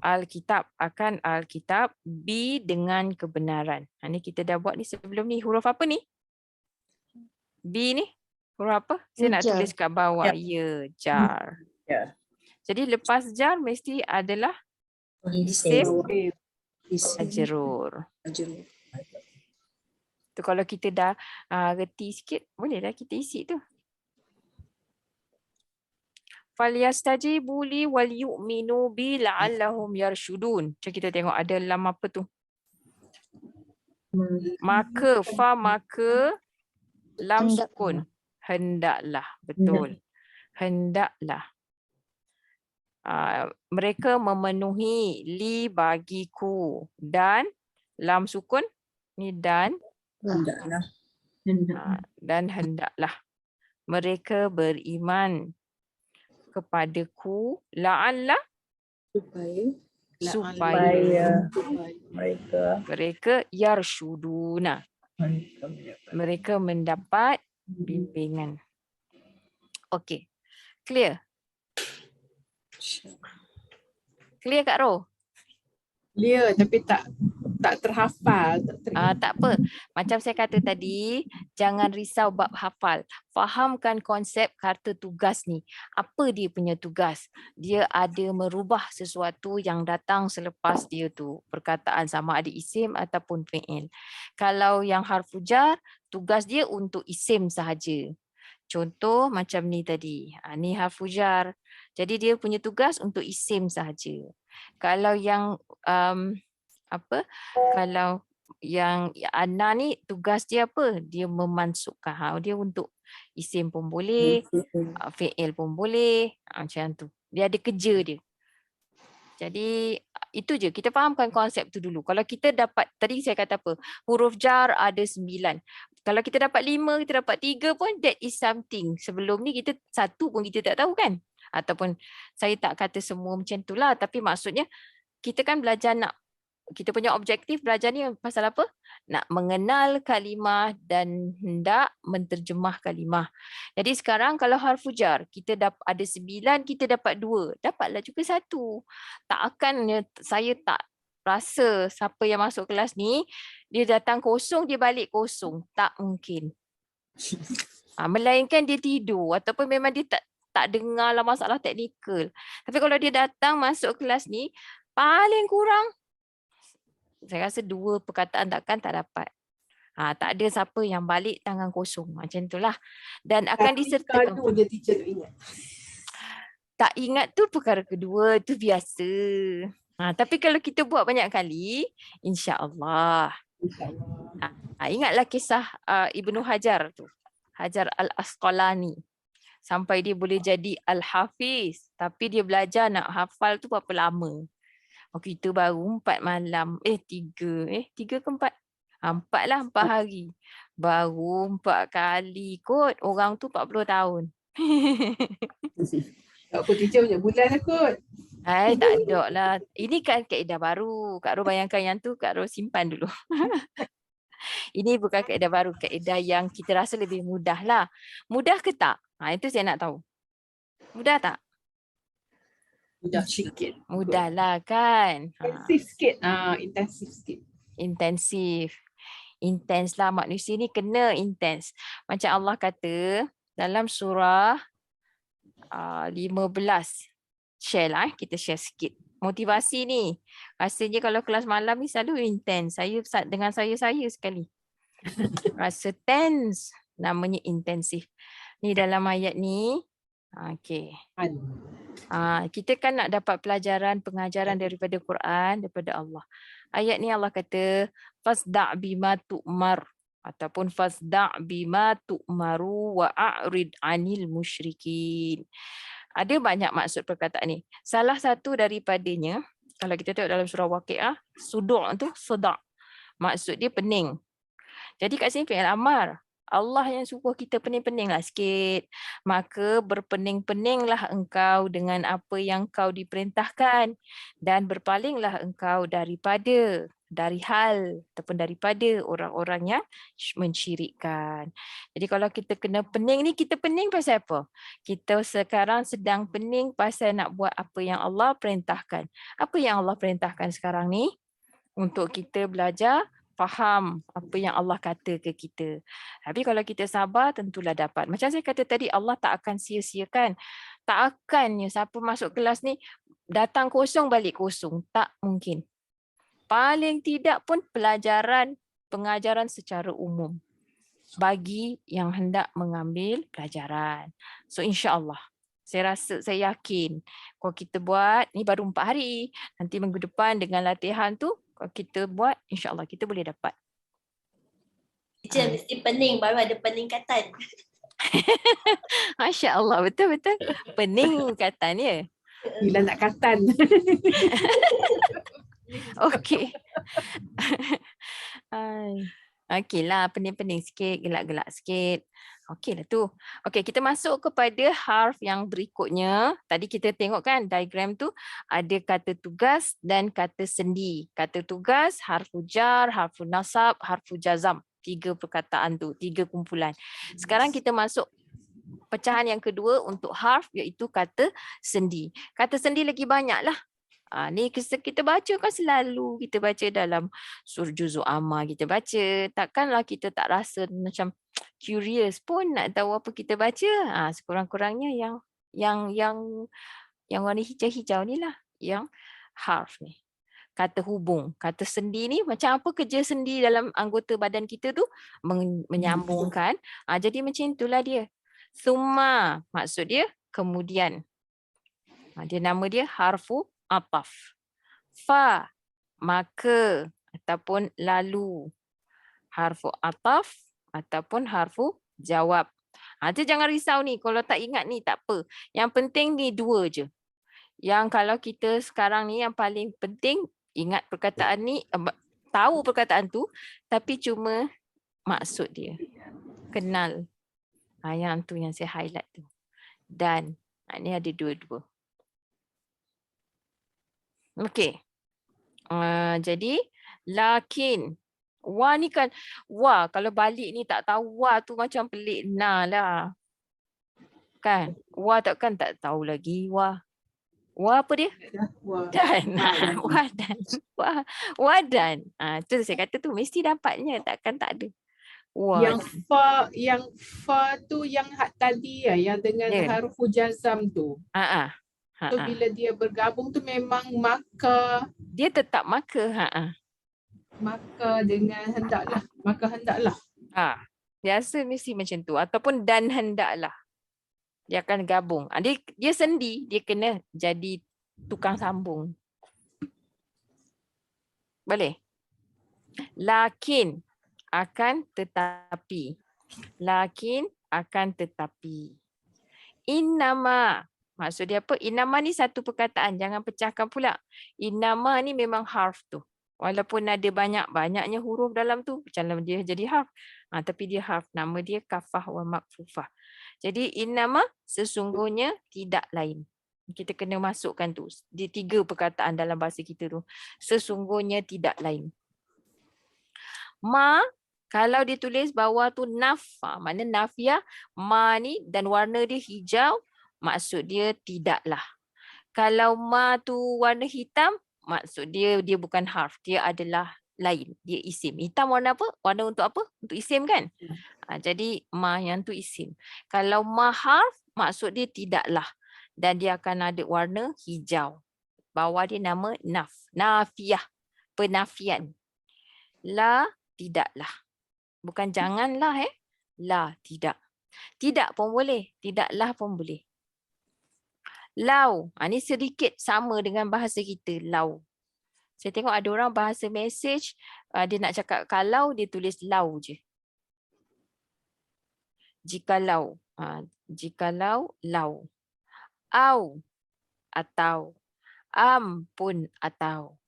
Alkitab, akan Alkitab bi dengan kebenaran. Ini kita dah buat ni sebelum ni. Huruf apa ni? Bi ni? Huruf apa? Saya nak Jar. tulis kat bawah. Ya, jar. Jadi lepas jar mesti adalah isim majrur. Tu kalau kita dah reti sikit, bolehlah kita isi tu. Falyastajibu li wal yu'minu bi la'allahum yarshudun. Cuba kita tengok ada lam apa tu? Maka, fa maka, lam sukun. Hendaklah. Betul. Hendaklah. Mereka memenuhi li bagiku. Dan lam sukun. Ni dan. Dan hendaklah. Mereka beriman kepadaku la'alla supaya mereka yarshuduna, mereka mendapat bimbingan. Okey. Clear? Clear Kak Ro? Clear tapi tak Tak terhafal, tak teringat. Tak apa. Macam saya kata tadi, jangan risau bab hafal. Fahamkan konsep kata tugas ni. Apa dia punya tugas? Dia ada merubah sesuatu yang datang selepas dia tu. Perkataan sama ada isim ataupun fi'il. Kalau yang harfu jar, tugas dia untuk isim sahaja. Contoh macam ni tadi. Ni harfu jar. Jadi dia punya tugas untuk isim sahaja. Kalau yang kalau yang ana ni tugas dia apa? Dia memansukkan. Dia untuk isim pun boleh, fi'il pun boleh, macam tu. Dia ada kerja dia. Jadi itu je, kita fahamkan konsep tu dulu. Kalau kita dapat, tadi saya kata apa? Huruf jar ada 9. Kalau kita dapat 5, kita dapat 3 pun that is something. Sebelum ni kita satu pun kita tak tahu kan? Ataupun saya tak kata semua macam tu lah, tapi maksudnya kita kan belajar kita punya objektif belajar ni pasal apa? Nak mengenal kalimah dan hendak menterjemah kalimah. Jadi sekarang kalau harfu jar, kita ada 9, kita dapat 2. Dapatlah juga 1. Tak akan, saya tak rasa siapa yang masuk kelas ni, dia datang kosong, dia balik kosong. Tak mungkin. Melainkan dia tidur ataupun memang dia tak dengar lah masalah teknikal. Tapi kalau dia datang masuk kelas ni, paling kurang saya rasa 2 perkataan tak dapat. Tak ada siapa yang balik tangan kosong. Macam itulah. Dan akan disertakan. Kadu je teacher tu ingat. Tak ingat tu perkara kedua. Tu biasa. Tapi kalau kita buat banyak kali, insya-Allah. Ingatlah kisah Ibnu Hajar tu. Hajar Al-Asqalani. Sampai dia boleh jadi Al-Hafiz. Tapi dia belajar nak hafal tu berapa lama. Kita baru 4 malam. 3 ke 4? 4 lah, 4 hari. Baru 4 kali kot. Orang tu 40 tahun. Tak apa teacher banyak bulan lah kot. Tak ada lah. Ini kan kaedah baru. Kak Ro bayangkan yang tu, Kak Ro simpan dulu. Ini bukan kaedah baru. Kaedah yang kita rasa lebih mudah lah. Mudah ke tak? Itu saya nak tahu. Mudah tak? Mudah sikit. Mudah lah kan. Intensif sikit. Intensif sikit. Intens lah, manusia ni kena intens. Macam Allah kata dalam surah 15. Share lah, kita share sikit. Motivasi ni. Rasanya kalau kelas malam ni selalu intens. Saya dengan saya sekali. Rasa tense. Namanya intensif. Ni dalam ayat ni. Okey. Kita kan nak dapat pengajaran daripada Quran, daripada Allah. Ayat ni Allah kata fasda' bima tu'mar ataupun fasda' bima tu'maru wa a'rid 'anil musyrikin. Ada banyak maksud perkataan ni. Salah satu daripadanya, kalau kita tengok dalam surah Waqiah, sudu' tu suda'. Maksud dia pening. Jadi kat sini fi'il amar. Allah yang suruh kita pening-peninglah sikit. Maka berpening-peninglah engkau dengan apa yang kau diperintahkan. Dan berpalinglah engkau dari hal ataupun daripada orang-orang yang mensyirikkan. Jadi kalau kita kena pening ni, kita pening pasal apa? Kita sekarang sedang pening pasal nak buat apa yang Allah perintahkan. Apa yang Allah perintahkan sekarang ni? Untuk kita belajar faham apa yang Allah kata ke kita. Tapi kalau kita sabar, tentulah dapat. Macam saya kata tadi, Allah tak akan sia-siakan. Tak akan siapa masuk kelas ni, datang kosong, balik kosong. Tak mungkin. Paling tidak pun pengajaran secara umum. Bagi yang hendak mengambil pelajaran. So insya-Allah. Saya yakin kalau kita buat, ni baru 4 hari. Nanti minggu depan dengan latihan tu, kalau kita buat, insya-Allah kita boleh dapat. Teacher mesti pening, baru ada peningkatan. Masya Allah, betul-betul. Peningkatan ya. Bila nak katan. Okey. Okey lah, pening-pening sikit, gelak-gelak sikit. Okey lah tu. Okey, kita masuk kepada harf yang berikutnya. Tadi kita tengok kan diagram tu ada kata tugas dan kata sendi. Kata tugas, harfu jar, harfu nasab, harfu jazam. 3 perkataan tu, 3 kumpulan. Sekarang kita masuk pecahan yang kedua untuk harf iaitu kata sendi. Kata sendi lagi banyak lah. Ni kita baca kan selalu kita baca dalam surah juzuk amma kita baca. Takkanlah kita tak rasa macam curious pun nak tahu apa kita baca. Sekurang-kurangnya yang warna hijau-hijau ni lah yang harf ni. Kata hubung, kata sendi ni macam apa kerja sendi dalam anggota badan kita tu menyambungkan. Jadi macam itulah dia. Summa maksud dia kemudian. Dia nama dia harfu ataf. Fa maka ataupun lalu. Harfu ataf ataupun harfu jawab. Tu jangan risau ni. Kalau tak ingat ni tak apa. Yang penting ni dua je. Yang kalau kita sekarang ni yang paling penting ingat perkataan ni, tahu perkataan tu tapi cuma maksud dia. Kenal. Yang tu yang saya highlight tu. Dan ni ada dua-dua. Okey. Jadi lakin wa ni kan kalau balik ni tak tahu wa tu macam pelik lah. Kan? Wa takkan tak tahu lagi wa. Wa apa dia? Dan. Wadan. Tu saya kata tu mesti dapatnya, takkan tak ada. Yang fa tu yang tadi yang dengan harfu jazam tu. So bila dia bergabung tu memang maka. Dia tetap maka. Maka dengan hendaklah. Maka hendaklah. Biasa mesti macam tu. Ataupun dan hendaklah. Dia akan gabung. Dia sendi. Dia kena jadi tukang sambung. Boleh? Lakin akan tetapi. Lakin akan tetapi. Innama. Maksud dia apa? Innama ni satu perkataan. Jangan pecahkan pula. Innama ni memang harf tu. Walaupun ada banyaknya huruf dalam tu. Macam dia jadi harf. Tapi dia harf. Nama dia kafah wa makfufah. Jadi innama sesungguhnya tidak lain. Kita kena masukkan tu. Di 3 perkataan dalam bahasa kita tu. Sesungguhnya tidak lain. Ma, kalau dia tulis bawah tu naf. Mana nafiah. Ma ni dan warna dia hijau. Maksud dia tidaklah. Kalau ma tu warna hitam. Maksud dia bukan harf. Dia adalah lain. Dia isim. Hitam warna apa? Warna untuk apa? Untuk isim kan? Jadi ma yang tu isim. Kalau ma harf, maksud dia tidaklah. Dan dia akan ada warna hijau. Bawah dia nama naf. Nafiah. Penafian. La, tidaklah. Bukan janganlah La, tidak. Tidak pun boleh. Tidaklah pun boleh. Lau. Ni sedikit sama dengan bahasa kita. Lau. Saya tengok ada orang bahasa message, dia nak cakap kalau, dia tulis lau je. Jikalau. Jikalau, lau. Au, atau. Am pun atau.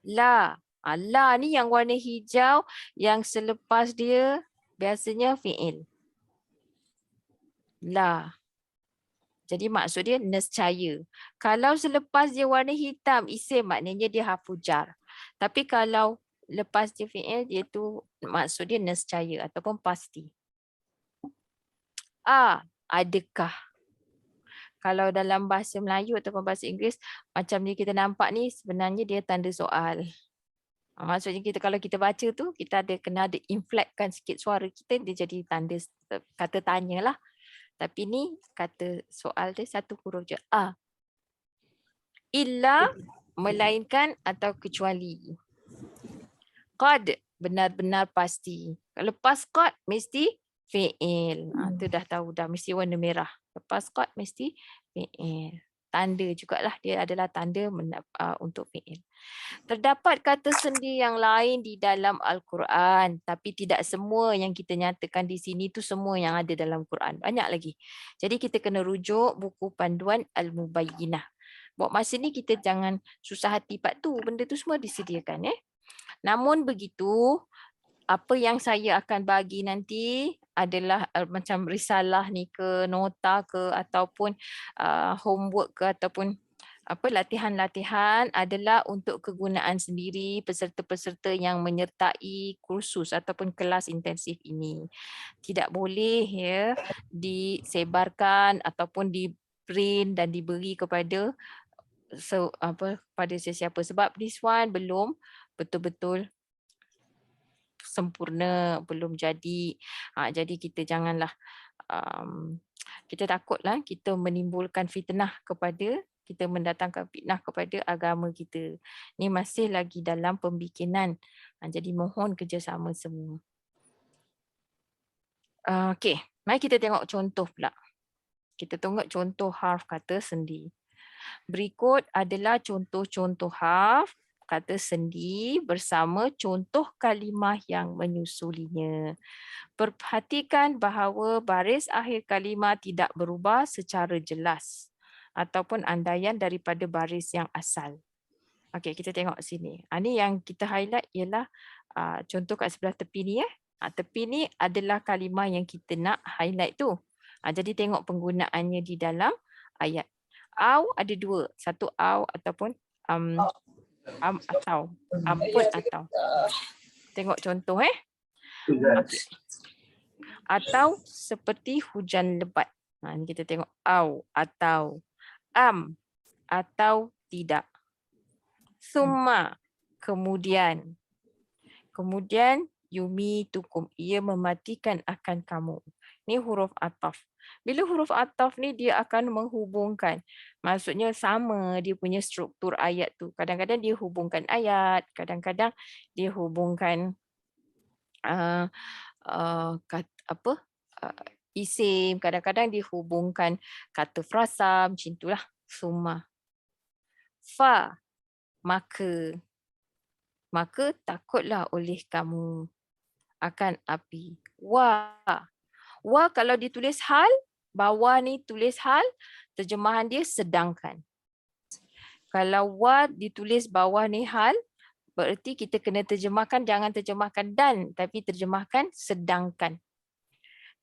La. La ni yang warna hijau, yang selepas dia biasanya fi'il. La. Jadi maksud dia nescaya. Kalau selepas dia warna hitam, isim maknanya dia harfu jar. Tapi kalau lepas dia fi'il, dia tu maksud dia nescaya ataupun pasti. Adakah? Kalau dalam bahasa Melayu ataupun bahasa Inggeris, macam ni kita nampak ni sebenarnya dia tanda soal. Maksudnya kalau kita baca tu, kita kena ada inflectkan sikit suara kita, dia jadi tanda kata tanya lah. Tapi ni kata soal dia satu huruf je. Illa, melainkan atau kecuali. Qad, benar-benar pasti. Lepas qad, mesti fi'il. Tu dah tahu dah, mesti warna merah. Lepas qad, mesti fi'il. Tanda jugalah, dia adalah tanda untuk fi'il. Terdapat kata sendi yang lain di dalam Al-Quran, tapi tidak semua yang kita nyatakan di sini tu semua yang ada dalam Quran. Banyak lagi. Jadi kita kena rujuk buku panduan Al-Mubayyinah. Buat masa ni kita jangan susah hati part tu, benda tu semua disediakan. Namun begitu, apa yang saya akan bagi nanti adalah macam risalah ni ke, nota ke, ataupun homework ke, ataupun latihan-latihan adalah untuk kegunaan sendiri peserta-peserta yang menyertai kursus ataupun kelas intensif ini. Tidak boleh disebarkan ataupun di print dan diberi kepada pada sesiapa, sebab this one belum betul-betul sempurna, belum jadi. Jadi kita janganlah kita takutlah kita menimbulkan fitnah kita mendatangkan fitnah kepada agama kita. Ni masih lagi dalam pembikinan. Jadi mohon kerjasama semua. Okey, mari kita tengok contoh pula. Kita tengok contoh harf kata sendi. Berikut adalah contoh-contoh harf kata sendi bersama contoh kalimah yang menyusulinya. Perhatikan bahawa baris akhir kalimah tidak berubah secara jelas ataupun andaian daripada baris yang asal. Okey, kita tengok sini. Ini yang kita highlight ialah contoh kat sebelah tepi ni. Tepi ni adalah kalimah yang kita nak highlight tu. Jadi tengok penggunaannya di dalam ayat. Au ada dua. Satu au ataupun atau. Ampun atau. Tengok contoh Okay. Atau seperti hujan lebat. Ni kita tengok au atau. Atau tidak. Summa kemudian. Kemudian yumitukum, ia mematikan akan kamu. Ni huruf ataf. Bila huruf ataf ni dia akan menghubungkan. Maksudnya sama dia punya struktur ayat tu. Kadang-kadang dia hubungkan ayat, kadang-kadang dia hubungkan isim, kadang-kadang dihubungkan kata frasa, macam itulah. Summa. Fa, maka takutlah oleh kamu akan api. Wa kalau ditulis hal, bawah ni tulis hal, terjemahan dia sedangkan. Kalau wa ditulis bawah ni hal, bererti kita kena terjemahkan, jangan terjemahkan dan, tapi terjemahkan sedangkan.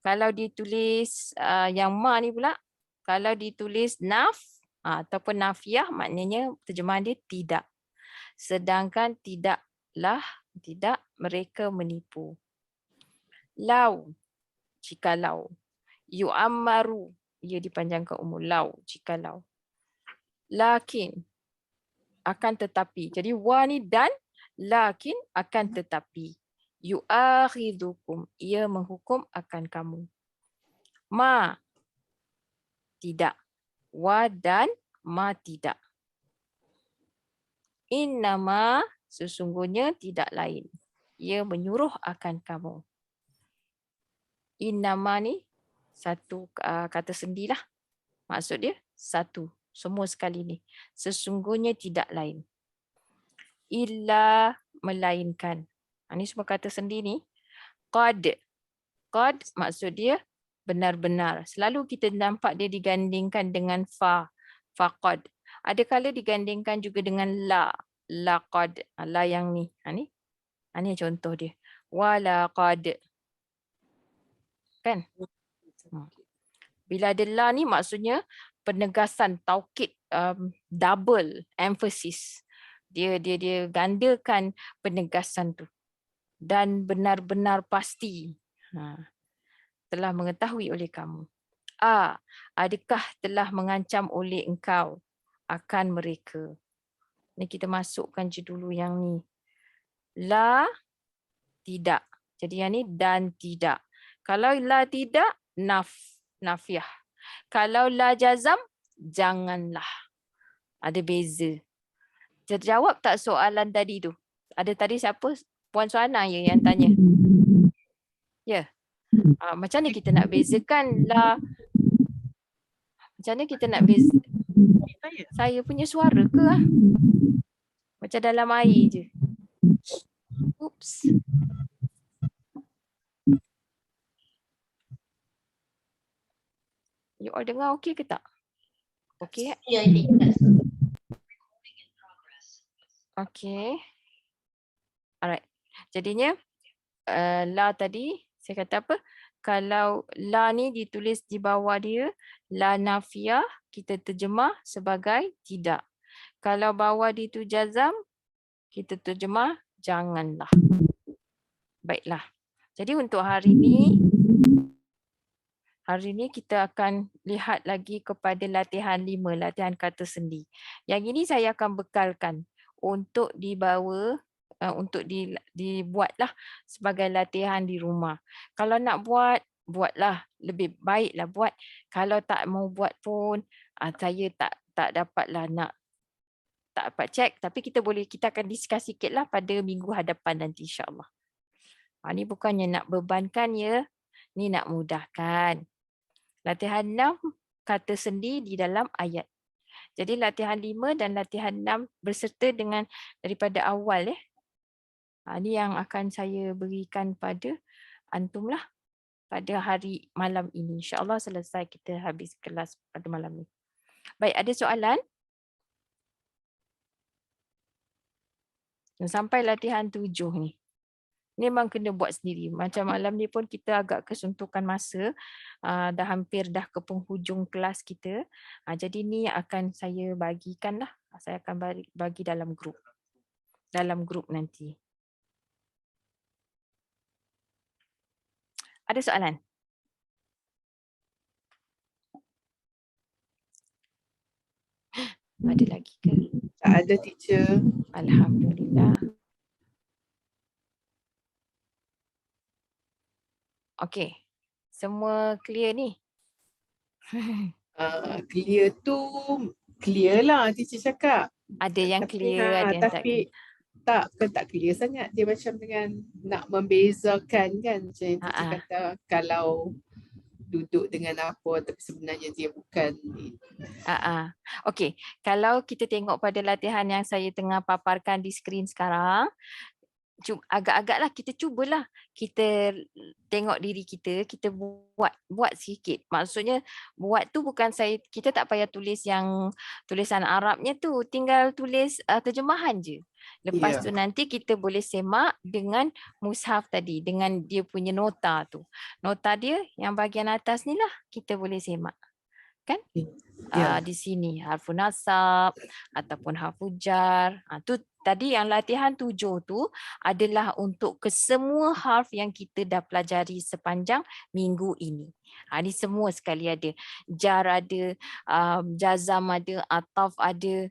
Kalau ditulis yang ma ni pula, kalau ditulis ataupun nafiah, maknanya terjemahan dia tidak. Sedangkan tidak mereka menipu. Lau, jikalau. Yu'ammaru, ia dipanjangkan umur. Lau, jikalau. Lakin, akan tetapi. Jadi wa ni dan, lakin akan tetapi. Yu'akhidhukum, ia menghukum akan kamu. Ma, tidak. Wa dan ma tidak. Innama, sesungguhnya tidak lain. Ia menyuruh akan kamu. Innama ni satu kata sendilah. Maksud dia satu. Semua sekali ni. Sesungguhnya tidak lain. Illa, melainkan. Ini semua kata sendi ni. Qad. Qad maksud dia benar-benar. Selalu kita nampak dia digandingkan dengan fa. Faqad. Ada kala digandingkan juga dengan la. Laqad. La yang ni. Ini contoh dia. Walaqad. Kan? Bila ada la ni maksudnya penegasan, taukid, double emphasis. Dia gandakan penegasan tu. Dan benar-benar pasti. Telah mengetahui oleh kamu. Adakah telah mengancam oleh engkau akan mereka. Ni kita masukkan je dulu yang ni. La, tidak. Jadi yang ni dan tidak. Kalau la tidak, nafiah. Kalau la jazam, janganlah. Ada beza. Terjawab tak soalan tadi tu? Ada tadi siapa? Puan Suhana ya yang tanya. Ya. Macam ni kita nak bezakan la. Macam ni kita nak beza. Saya punya suara ke? Macam dalam air je. Oops. You all dengar okey ke tak? Okey. Ya, ini. Okey. Alright. Jadinya la tadi saya kata apa? Kalau la ni ditulis di bawah dia, la nafiah, kita terjemah sebagai tidak. Kalau bawah dia tu jazam, kita terjemah janganlah. Baiklah. Jadi untuk hari ni Hari ini kita akan lihat lagi kepada latihan 5, latihan kata sendi. Yang ini saya akan bekalkan untuk dibawa, untuk dibuatlah sebagai latihan di rumah. Kalau nak buat, buatlah. Lebih baiklah buat. Kalau tak mau buat pun, saya tak dapatlah nak tak dapat cek, tapi kita akan discuss sikitlah pada minggu hadapan nanti insya-Allah. Ni bukannya nak bebankan ya, ni nak mudahkan. Latihan 6 kata sendi di dalam ayat. Jadi latihan 5 dan latihan 6 berserta dengan daripada awal ya. Ini yang akan saya berikan pada antum lah pada hari malam ini. InsyaAllah selesai kita habis kelas pada malam ni. Baik, ada soalan? Sampai latihan 7 ni. Memang kena buat sendiri. Macam malam ni pun kita agak kesuntukan masa. Dah hampir dah ke penghujung kelas kita. Jadi ni akan saya bagikan lah. Saya akan bagi dalam grup. Dalam grup nanti. Ada soalan? Ada lagi ke? Tak ada, teacher. Alhamdulillah. Okey. Semua clear ni? Clear tu clear lah teacher cakap. Ada yang Tapi, clear, ada yang tak clear. Bukan tak clear sangat. Dia macam dengan nak membezakan kan. Macam yang teacher kata kalau duduk dengan apa tapi sebenarnya dia bukan. Okey, kalau kita tengok pada latihan yang saya tengah paparkan di skrin sekarang, agak-agaklah kita cubalah kita tengok diri kita buat sikit. Maksudnya buat tu bukan kita tak payah tulis yang tulisan Arabnya tu, tinggal tulis terjemahan je. Lepas tu nanti kita boleh semak dengan mushaf tadi, dengan dia punya nota tu. Nota dia yang bahagian atas ni lah kita boleh semak. Kan? Di sini harfun nasab ataupun harful jar. Tu tadi yang latihan 7 tu adalah untuk kesemua harf yang kita dah pelajari sepanjang minggu ini. Ni semua sekali ada. Jar ada, jazam ada, ataf ada,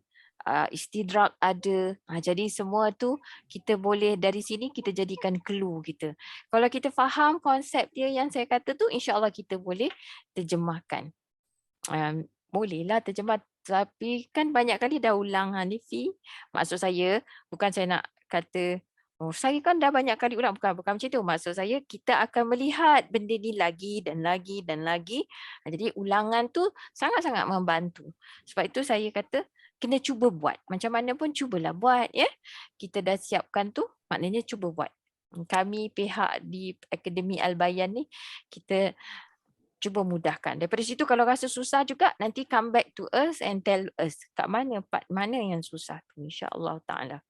istidrak ada. Jadi semua tu kita boleh dari sini kita jadikan clue kita. Kalau kita faham konsep dia yang saya kata tu, insya-Allah kita boleh terjemahkan. Bolehlah terjemah, tapi kan banyak kali dah ulang Hanifi. Maksud saya bukan saya nak kata saya kan dah banyak kali ulang, bukan macam tu. Maksud saya kita akan melihat benda ni lagi dan lagi dan lagi. Jadi ulangan tu sangat-sangat membantu. Sebab itu saya kata kena cuba buat. Macam mana pun cubalah buat ya. Kita dah siapkan tu, maknanya cuba buat. Kami pihak di Akademi Al-Bayan ni kita cuba mudahkan. Daripada situ kalau rasa susah juga, nanti come back to us and tell us kat mana part mana yang susah tu, insya-Allah taala.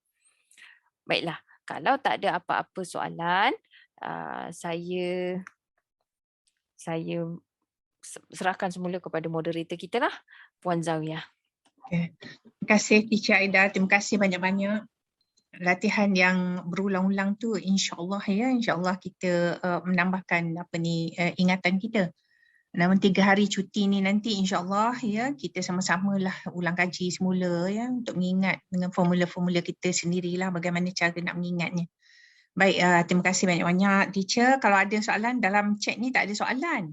Baiklah, kalau tak ada apa-apa soalan, saya serahkan semula kepada moderator kita lah, Puan Zawiyah. Okay. Terima kasih Teacher Aida, terima kasih banyak-banyak. Latihan yang berulang-ulang tu insya-Allah ya, insya-Allah kita menambahkan ingatan kita. Dalam 3 hari cuti ni nanti insya-Allah ya, kita sama-samalah ulang kaji semula ya, untuk mengingat dengan formula-formula kita sendirilah bagaimana cara nak mengingatnya. Baik, terima kasih banyak-banyak teacher. Kalau ada soalan dalam chat ni tak ada soalan.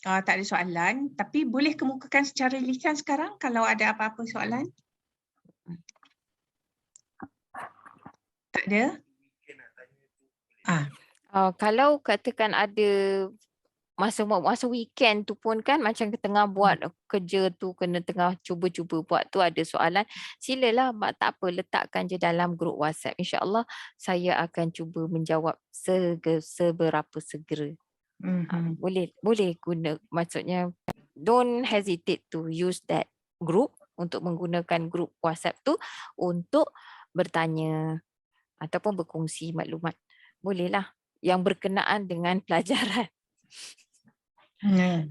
Tak ada soalan, tapi boleh kemukakan secara lisan sekarang kalau ada apa-apa soalan. Tak ada? Kalau katakan ada masa weekend tu pun kan, macam tengah buat kerja tu, kena tengah cuba-cuba buat tu, ada soalan, silalah, tak apa, letakkan je dalam grup WhatsApp. InsyaAllah saya akan cuba menjawab seberapa segera. Boleh guna, maksudnya don't hesitate to use that group, untuk menggunakan grup WhatsApp tu untuk bertanya ataupun berkongsi maklumat. Bolehlah yang berkenaan dengan pelajaran. Dan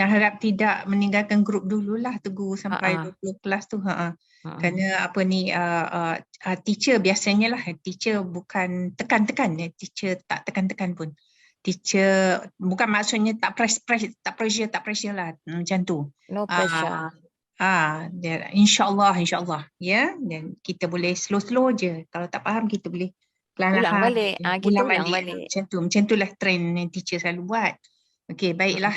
harap tidak meninggalkan grup dululah, tunggu sampai 20 kelas tu. Kerana teacher biasanya lah, teacher bukan tekan-tekan, teacher tak tekan-tekan pun. teacher bukan maksudnya tak pressure lah macam tu. No pressure. InsyaAllah ya, dan kita boleh slow je. Kalau tak faham kita boleh ulang balik. Kita ulang balik. Macam tu lah trend yang teacher selalu buat. Okey, baiklah.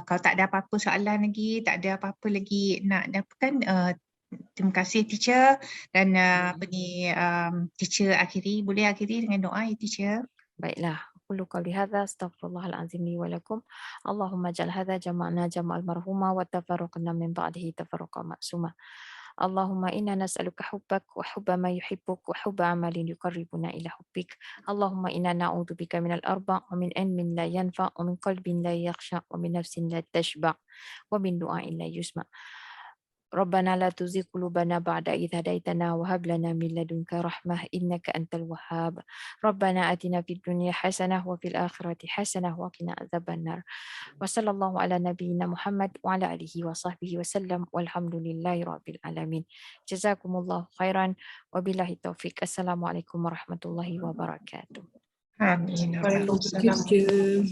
Kalau tak ada apa-apa soalan lagi, tak ada apa-apa lagi nak dapatkan, terima kasih teacher, dan teacher boleh akhiri dengan doa ya teacher. Baiklah. أقول قولي هذا استغفر الله العظيم لي ولكم اللهم اجعل هذا جمعنا جمع المرحومة وتفرقنا من بعده تفرقا معصوما اللهم إنا نسألك حبك وحب ما يحبك وحب عمل يقربنا إلى حبك اللهم إنا نعوذ بك من الأربع ومن علم لا ينفع ومن قلب لا يخشع ومن نفس لا تشبع ومن دعاء لا يسمع ربنا لا تزغ قلوبنا بعد إذ هديتنا وهب لنا من لدنك رحمة إنك أنت الوهاب ربنا آتنا في الدنيا حسنة وفي الآخرة حسنة وقنا عذاب النار وصلى الله على نبينا محمد وعلى آله وصحبه وسلم والحمد لله رب العالمين جزاكم الله خيرا وبالله التوفيق السلام عليكم ورحمة الله وبركاته. Amin. Waalaikumsalam.